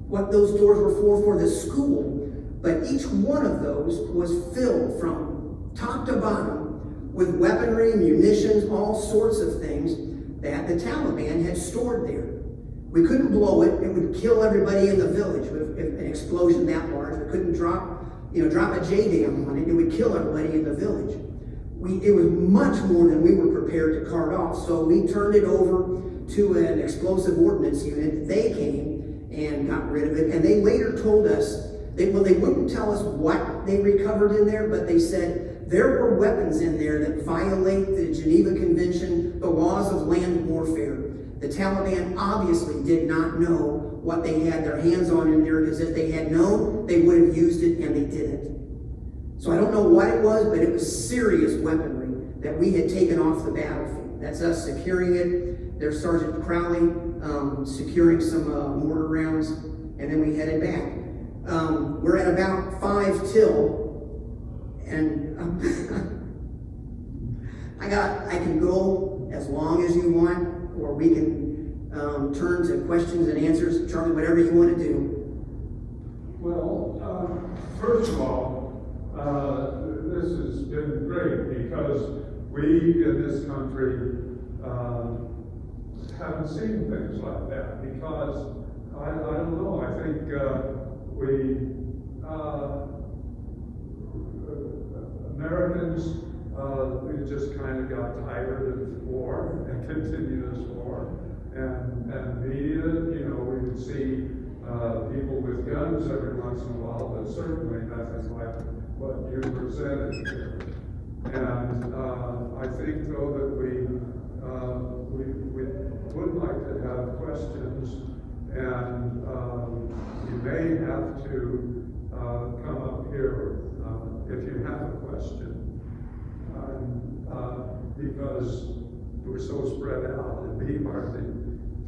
what those doors were for the school, but each one of those was filled from top to bottom with weaponry, munitions, all sorts of things that the Taliban had stored there. We couldn't blow it. It would kill everybody in the village with an explosion that large. We couldn't drop a JDAM on it. It would kill everybody in the village. It was much more than we were prepared to cart off, so we turned it over to an explosive ordnance unit. They came and got rid of it, and they later told us, they wouldn't tell us what they recovered in there, but they said there were weapons in there that violate the Geneva Convention, the laws of land warfare. The Taliban obviously did not know what they had their hands on in there, because if they had known, they would have used it, and they didn't. So I don't know what it was, but it was serious weaponry that we had taken off the battlefield. That's us securing it. There's Sergeant Crowley securing some mortar rounds, and then we headed back. We're at about 5 till, and I can go as long as you want, or we can turn to questions and answers. Charlie, whatever you want to do. Well, first of all, this has been great, because we in this country haven't seen things like that, because I don't know, I think Americans, we just kind of got tired of war and continuous war, And media, you know, we would see people with guns every once in a while, but certainly nothing like what you presented here. And I think, though, that we would like to have questions, and you may have to come up here if you have a question, because we're so spread out, it'd be hard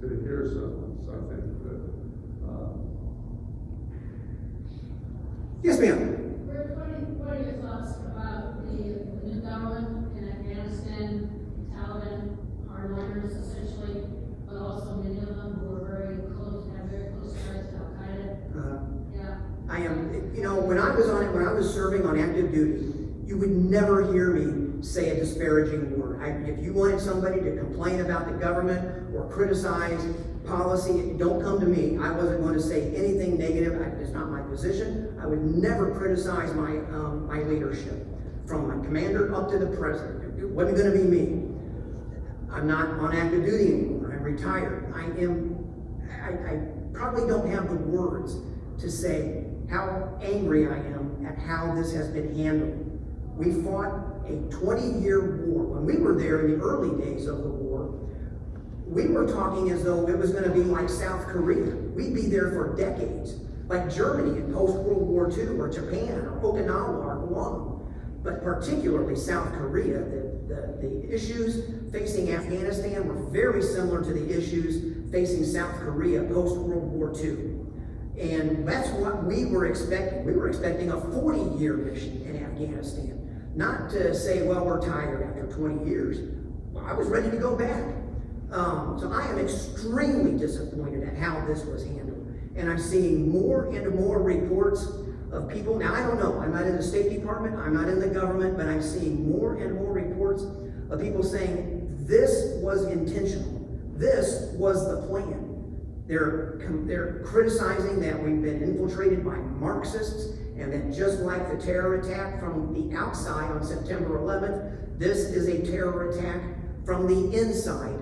to hear someone. So I think that. Yes, ma'am. What are your thoughts about the new government in Afghanistan, Taliban, hardliners essentially, but also many of them who are very close ties to Al-Qaeda? Yeah. I am, you know, when I was serving on active duty, you would never hear me say a disparaging word. If you wanted somebody to complain about the government or criticize policy, don't come to me. I wasn't going to say anything negative. It's not my position. I would never criticize my leadership, from my commander up to the president. It wasn't going to be me. I'm not on active duty anymore. I'm retired. I probably don't have the words to say how angry I am at how this has been handled. We fought a 20-year war. When we were there in the early days of the war, we were talking as though it was going to be like South Korea. We'd be there for decades, like Germany in post-World War II, or Japan, or Okinawa, or Guam. But particularly South Korea, the issues facing Afghanistan were very similar to the issues facing South Korea post-World War II. And that's what we were expecting. We were expecting a 40-year mission in Afghanistan. Not to say, well, we're tired after 20 years. Well, I was ready to go back. So I am extremely disappointed at how this was handled. And I'm seeing more and more reports of people. Now, I don't know. I'm not in the State Department. I'm not in the government. But I'm seeing more and more reports of people saying this was intentional. This was the plan. They're criticizing that we've been infiltrated by Marxists, and that just like the terror attack from the outside on September 11th, this is a terror attack from the inside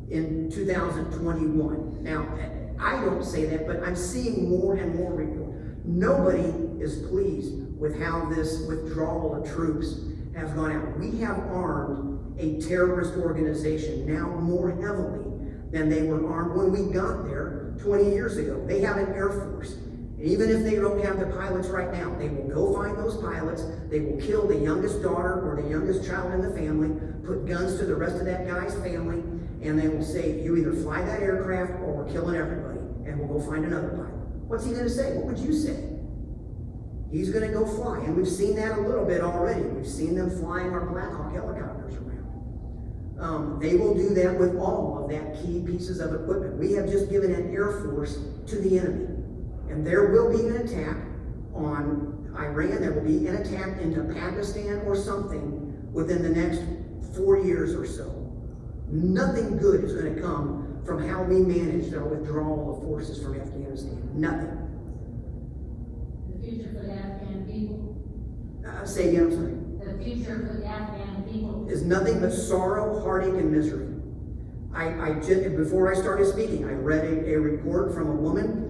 in 2021. Now, I don't say that, but I'm seeing more and more reports. Nobody is pleased with how this withdrawal of troops has gone out. We have armed a terrorist organization now more heavily than they were armed when we got there 20 years ago. They have an Air Force. And even if they don't have the pilots right now, they will go find those pilots, they will kill the youngest daughter or the youngest child in the family, put guns to the rest of that guy's family, and they will say, you either fly that aircraft or we're killing everybody, and we'll go find another pilot. What's he going to say? What would you say? He's going to go fly, and we've seen that a little bit already. We've seen them flying our Black Hawk helicopters around. They will do that with all of that key pieces of equipment. We have just given an Air Force to the enemy. And there will be an attack on Iran. There will be an attack into Pakistan or something within the next 4 years or so. Nothing good is going to come from how we managed our withdrawal of forces from Afghanistan. Nothing. The future for the Afghan people. Say again, I'm sorry. The future for the Afghan people is nothing but sorrow, heartache, and misery. Before I started speaking, I read a report from a woman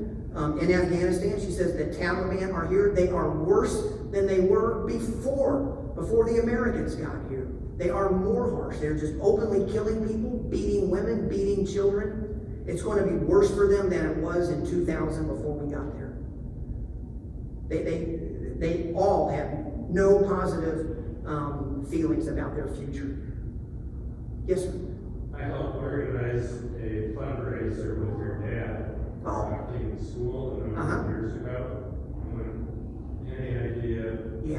in Afghanistan. She says the Taliban are here. They are worse than they were before the Americans got here. They are more harsh. They're just openly killing people, beating women, beating children. It's going to be worse for them than it was in 2000 before we got there. They all have no positive feelings about their future. Yes, sir. I helped organize a fundraiser with your dad back in school a number of years ago. Any idea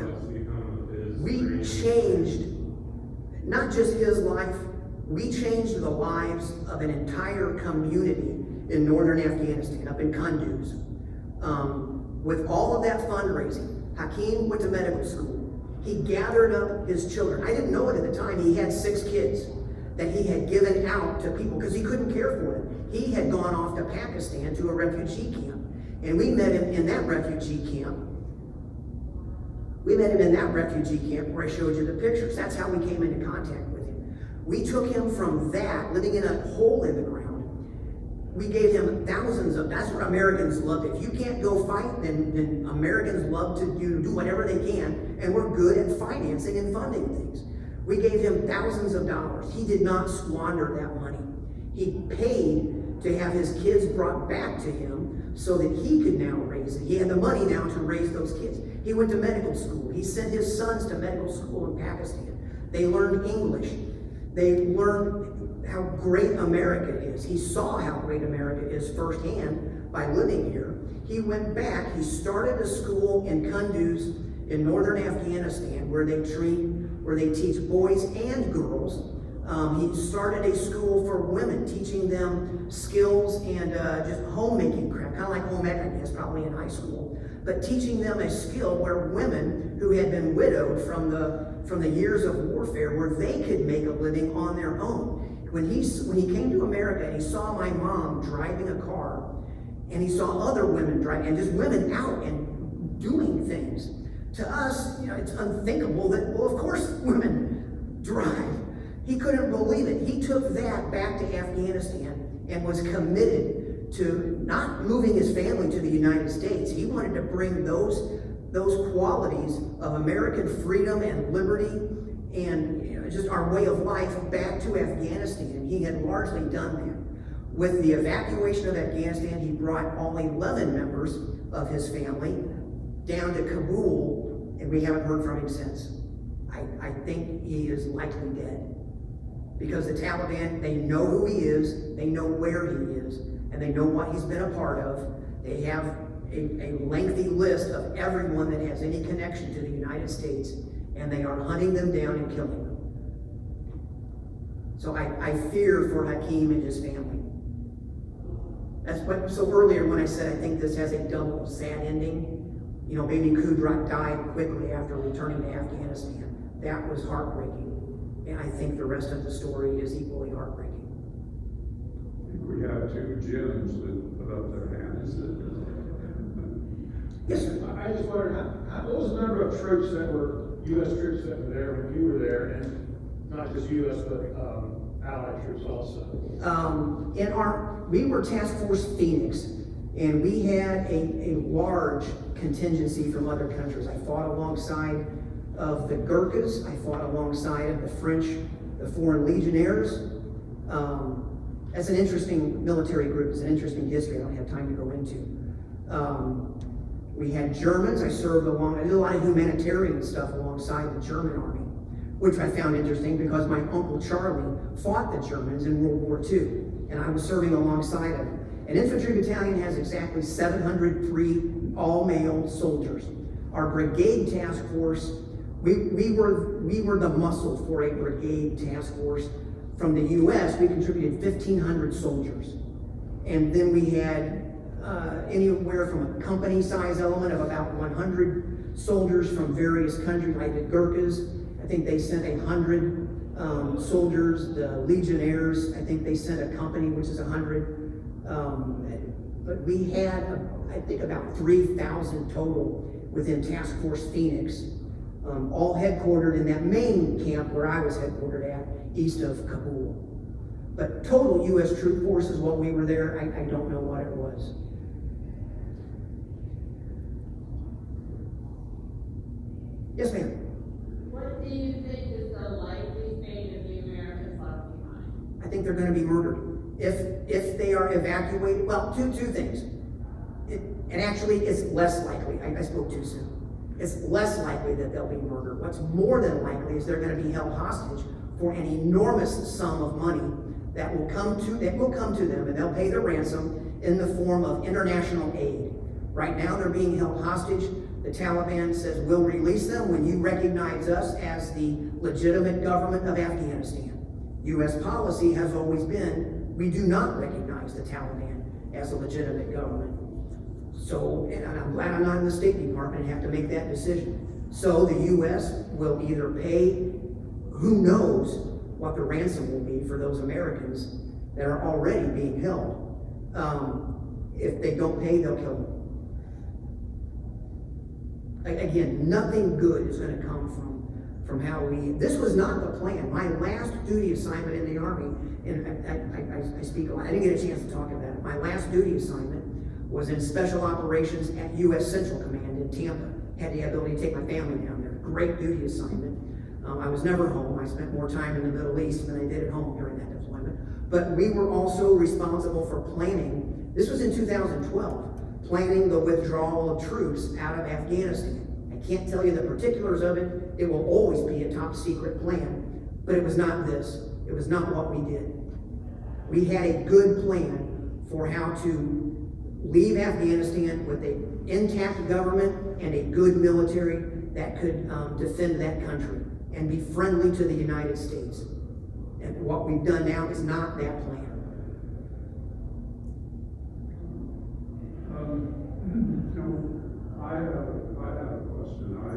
what's become of his We dream? changed not just his life, we changed the lives of an entire community in northern Afghanistan, up in Kunduz. With all of that fundraising, Hakeem went to medical school. He gathered up his children. I didn't know it at the time. He had 6 kids that he had given out to people because he couldn't care for them. He had gone off to Pakistan to a refugee camp. And we met him in that refugee camp. We met him in that refugee camp where I showed you the pictures. That's how we came into contact with him. We took him from that, living in a hole in the ground, we gave him thousands of, that's what Americans love. If you can't go fight, then Americans love to do whatever they can, and we're good at financing and funding things. We gave him thousands of dollars. He did not squander that money. He paid to have his kids brought back to him so that he could now raise it. He had the money now to raise those kids. He went to medical school. He sent his sons to medical school in Pakistan. They learned English. They learned how great America is. He saw how great America is firsthand by living here. He went back. He started a school in Kunduz in northern Afghanistan where they teach boys and girls. He started a school for women, teaching them skills and just homemaking crap, kind of like home ec, I guess, probably in high school, but teaching them a skill where women who had been widowed from the years of warfare, where they could make a living on their own. When he came to America and he saw my mom driving a car, and he saw other women driving, and just women out and doing things. To us, it's unthinkable that, well, of course women drive. He couldn't believe it. He took that back to Afghanistan and was committed to not moving his family to the United States. He wanted to bring those qualities of American freedom and liberty and just our way of life back to Afghanistan. He had largely done that. With the evacuation of Afghanistan, he brought all 11 members of his family down to Kabul, and we haven't heard from him since. I think he is likely dead. Because the Taliban, they know who he is, they know where he is, and they know what he's been a part of. They have a lengthy list of everyone that has any connection to the United States, and they are hunting them down and killing them. So I fear for Hakeem and his family. That's what, so earlier when I said I think this has a double sad ending, baby Kudrat died quickly after returning to Afghanistan. That was heartbreaking. And I think the rest of the story is equally heartbreaking. I think we have two Jims that put up their hands. Yes. I just wondered, what was the number of troops that were, U.S. troops that were there when you were there, and not just U.S., but Allied troops also? We were Task Force Phoenix, and we had a large contingency from other countries. I fought alongside of the Gurkhas. I fought alongside of the French, the Foreign Legionnaires. That's an interesting military group. It's an interesting history I don't have time to go into. We had Germans. I did a lot of humanitarian stuff alongside the German army, which I found interesting because my Uncle Charlie fought the Germans in World War II, and I was serving alongside of them. An infantry battalion has exactly 703 all-male soldiers. Our brigade task force, we were the muscle for a brigade task force. From the U.S., we contributed 1,500 soldiers. And then we had anywhere from a company size element of about 100 soldiers from various countries. Like the Gurkhas, I think they sent 100 soldiers. The Legionnaires, I think they sent a company, which is 100. But we had, I think, about 3,000 total within Task Force Phoenix, all headquartered in that main camp where I was headquartered at, east of Kabul. But total U.S. troop forces while we were there, I don't know what it was. Yes, ma'am. What do you think is the likely fate of the Americans left behind? I think they're going to be murdered. If they are evacuated, well, two things. And actually, it's less likely. I spoke too soon. It's less likely that they'll be murdered. What's more than likely is they're going to be held hostage for an enormous sum of money that will come to them, and they'll pay the ransom in the form of international aid. Right now, they're being held hostage. The Taliban says, we'll release them when you recognize us as the legitimate government of Afghanistan. U.S. policy has always been, we do not recognize the Taliban as a legitimate government. So, and I'm glad I'm not in the State Department and have to make that decision. So the U.S. will either pay, who knows what the ransom will be for those Americans that are already being held. If they don't pay, they'll kill them. Again, nothing good is going to come from how this was not the plan. My last duty assignment in the Army, and I speak a lot, I didn't get a chance to talk about it. My last duty assignment was in Special Operations at U.S. Central Command in Tampa. Had the ability to take my family down there. Great duty assignment. I was never home. I spent more time in the Middle East than I did at home during that deployment. But we were also responsible for planning, this was in 2012, planning the withdrawal of troops out of Afghanistan. I can't tell you the particulars of it. It will always be a top secret plan. But it was not this. It was not what we did. We had a good plan for how to leave Afghanistan with an intact government and a good military that could defend that country and be friendly to the United States. And what we've done now is not that plan. I have a question. I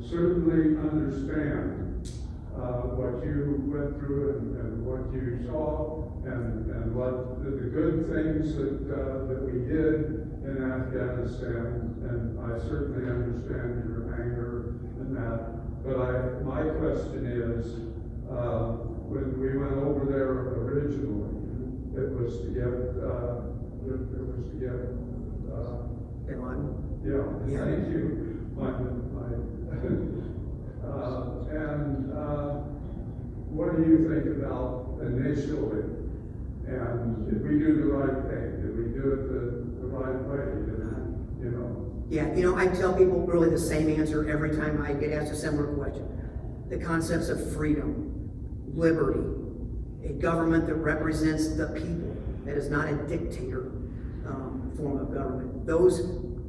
certainly understand what you went through and what you saw and what the good things that we did in Afghanistan, and I certainly understand your anger in that. But my question is, when we went over there originally, it was to get Bin Laden? yeah. Thank you. What do you think about initially? And did we do the right thing? Did we do it the right way? Yeah, I tell people really the same answer every time I get asked a similar question. The concepts of freedom, liberty, a government that represents the people, that is not a dictator form of government. Those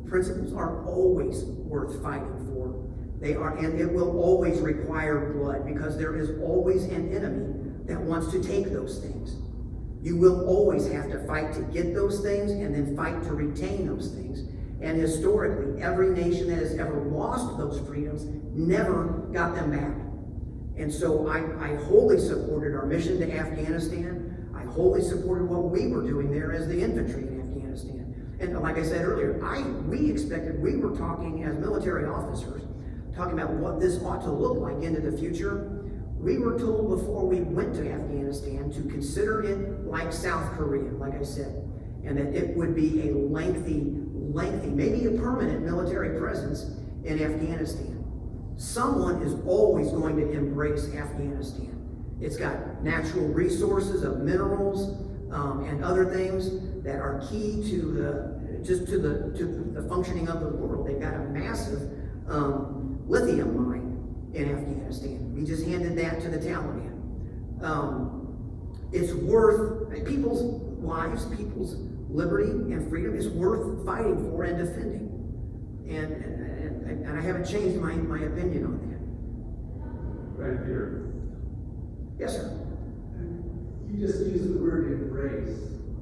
principles are always worth fighting for. They are, and it will always require blood, because there is always an enemy that wants to take those things. You will always have to fight to get those things and then fight to retain those things. And historically, every nation that has ever lost those freedoms never got them back. And so I wholly supported our mission to Afghanistan. I wholly supported what we were doing there as the infantry in Afghanistan. And like I said earlier, we were talking as military officers, talking about what this ought to look like into the future. We were told before we went to Afghanistan to consider it like South Korea, like I said, and that it would be a lengthy, maybe a permanent military presence in Afghanistan. Someone is always going to embrace Afghanistan. It's got natural resources of minerals and other things that are key to the functioning of the world. They've got a massive lithium mine in Afghanistan. We just handed that to the Taliban. It's worth people's lives, people's liberty and freedom is worth fighting for and defending. And I haven't changed my opinion on that. Right here. Yes, sir. You just used the word embrace,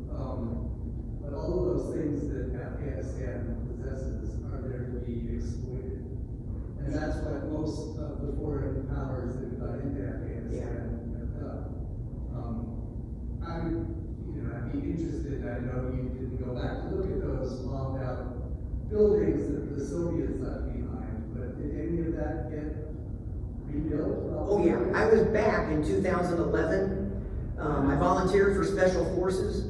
but all of those things that Afghanistan possesses are there to be exploited. And that's what most of the foreign powers that got into Afghanistan have done. I'd be interested, I know you didn't go back to look at those bombed out buildings that the Soviets left behind, but did any of that get rebuilt? Oh yeah, I was back in 2011. I volunteered for Special Forces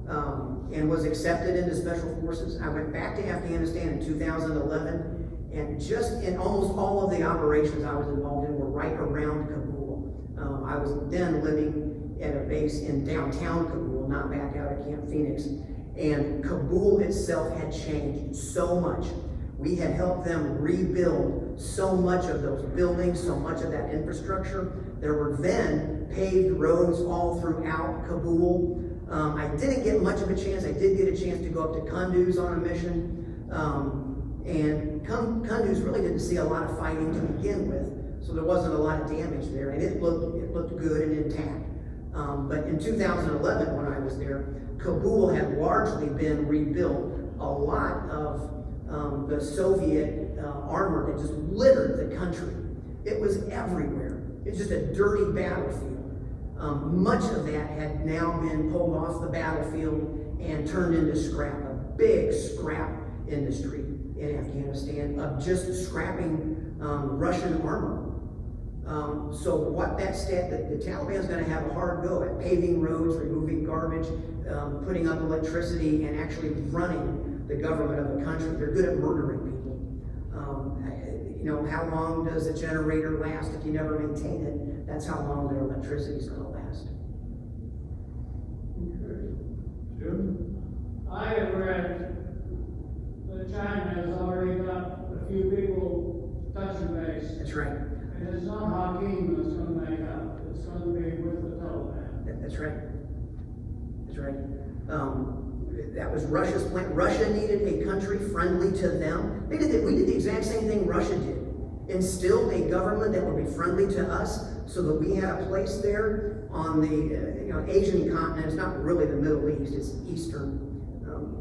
and was accepted into Special Forces. I went back to Afghanistan in 2011, and just in almost all of the operations I was involved in were right around Kabul. I was then living at a base in downtown Kabul, not back out at Camp Phoenix. And Kabul itself had changed so much. We had helped them rebuild so much of those buildings, so much of that infrastructure. There were then paved roads all throughout Kabul. I didn't get much of a chance. I did get a chance to go up to Kunduz on a mission. And Kunduz really didn't see a lot of fighting to begin with. So there wasn't a lot of damage there. And it looked good and intact. But in 2011, when I was there, Kabul had largely been rebuilt. A lot of the Soviet armor that just littered the country. It was everywhere. It's just a dirty battlefield. Much of that had now been pulled off the battlefield and turned into scrap, a big scrap industry in Afghanistan of just scrapping Russian armor. So what the Taliban's going to have a hard go at paving roads, removing garbage, putting up electricity, and actually running the government of the country. They're good at murdering people. How long does a generator last if you never maintain it? That's how long their electricity is going to last. Okay. Jim? I have read that China has already got a few people touching base. That's right. And it's not Hakeem that's going to make up. It's going to be with the Taliban. That's right. That's right. That was Russia's plan. Russia needed a country friendly to them. We did the exact same thing Russia did. Instilled a government that would be friendly to us so that we had a place there on the Asian continent. It's not really the Middle East, it's Eastern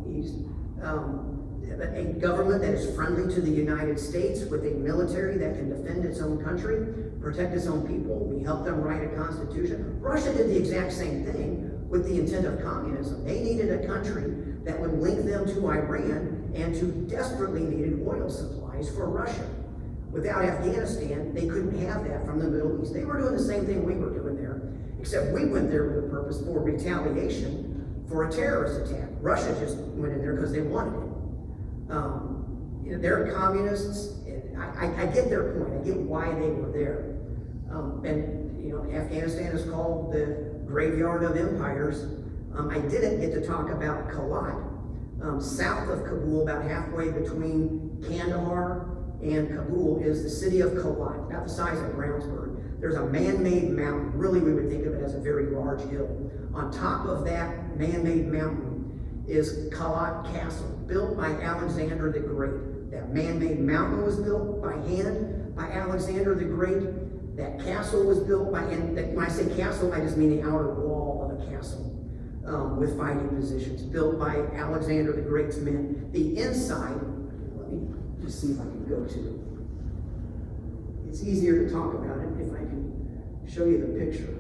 East. A government that is friendly to the United States with a military that can defend its own country, protect its own people. We helped them write a constitution. Russia did the exact same thing with the intent of communism. They needed a country that would link them to Iran and to desperately needed oil supplies for Russia. Without Afghanistan, they couldn't have that from the Middle East. They were doing the same thing we were doing there, except we went there with a purpose for retaliation for a terrorist attack. Russia just went in there because they wanted it. They're communists. I get their point. I get why they were there. Afghanistan is called the graveyard of empires. I didn't get to talk about Kalat. South of Kabul, about halfway between Kandahar and Kabul, is the city of Kalat, about the size of Brownsburg. There's a man-made mountain. Really, we would think of it as a very large hill. On top of that man-made mountain is Kalat Castle, built by Alexander the Great. That man-made mountain was built by hand by Alexander the Great. That castle was built by, and when I say castle, I just mean the outer wall of a castle with fighting positions, built by Alexander the Great's men. The inside, let me just see if I can go to it. It's easier to talk about it if I can show you the picture.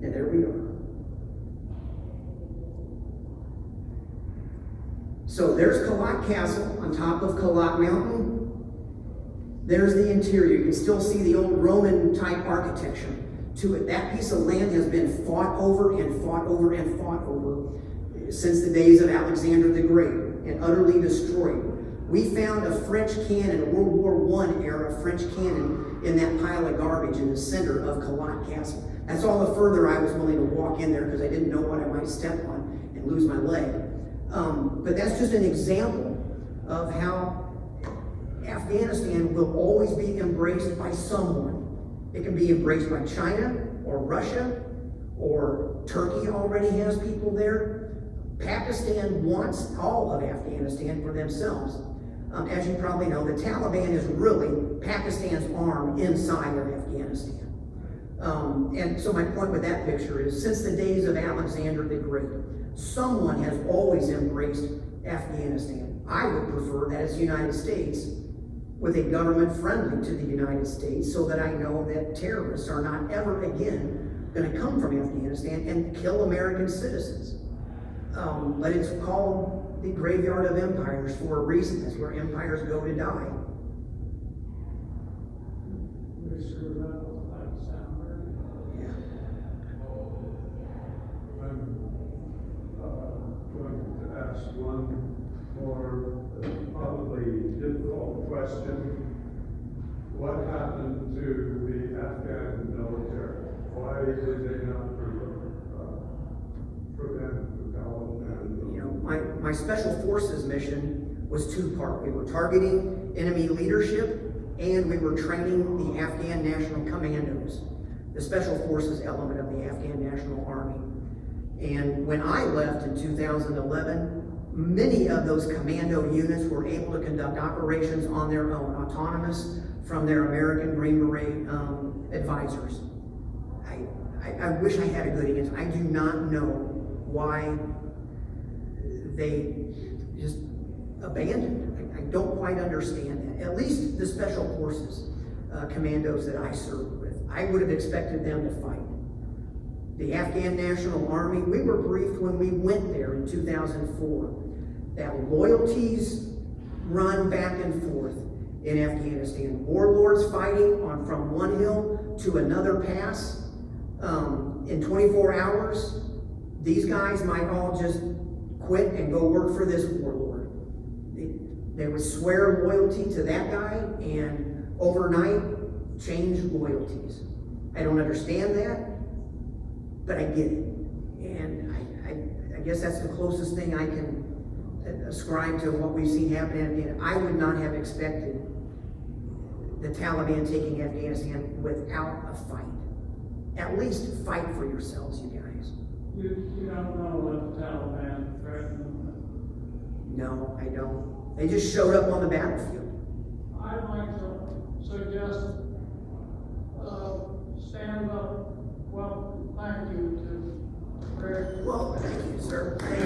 And there we are. So there's Kalat Castle on top of Kalat Mountain. There's the interior. You can still see the old Roman type architecture to it. That piece of land has been fought over and fought over and fought over since the days of Alexander the Great and utterly destroyed. We found a French cannon, a World War I era French cannon in that pile of garbage in the center of Kalat Castle. That's all the further I was willing to walk in there because I didn't know what I might step on and lose my leg. But that's just an example of how Afghanistan will always be embraced by someone. It can be embraced by China or Russia, or Turkey already has people there. Pakistan wants all of Afghanistan for themselves. As you probably know, the Taliban is really Pakistan's arm inside of Afghanistan. And so my point with that picture is, since the days of Alexander the Great, someone has always embraced Afghanistan. I would prefer that it's the United States, with a government friendly to the United States, so that I know that terrorists are not ever again going to come from Afghanistan and kill American citizens. But it's called the graveyard of empires for a reason. That's where empires go to die. Yeah. I'm going to ask one more probably difficult question. What happened to the Afghan military? Why did they not prevent the Taliban? You know, my special forces mission was two-part. We were targeting enemy leadership, and we were training the Afghan National Commandos, the special forces element of the Afghan National Army. And when I left in 2011, many of those commando units were able to conduct operations on their own, autonomous from their American Green Beret advisors. I wish I had a good answer. I do not know why they just abandoned it. I don't quite understand that. At least the special forces commandos that I served with, I would have expected them to fight. The Afghan National Army, we were briefed when we went there in 2004 that loyalties run back and forth in Afghanistan. Warlords fighting from one hill to another pass. In 24 hours, these guys might all just quit and go work for this warlord. They would swear loyalty to that guy and overnight change loyalties. I don't understand that, but I get it. And I guess that's the closest thing I can ascribe to what we've seen happen in Afghanistan. I would not have expected the Taliban taking Afghanistan without a fight. At least fight for yourselves, you guys. You don't know what the Taliban threatened them. No, I don't. They just showed up on the battlefield. I'd like to suggest, stand up, well, thank you to Rick. Well, thank you, sir. Thank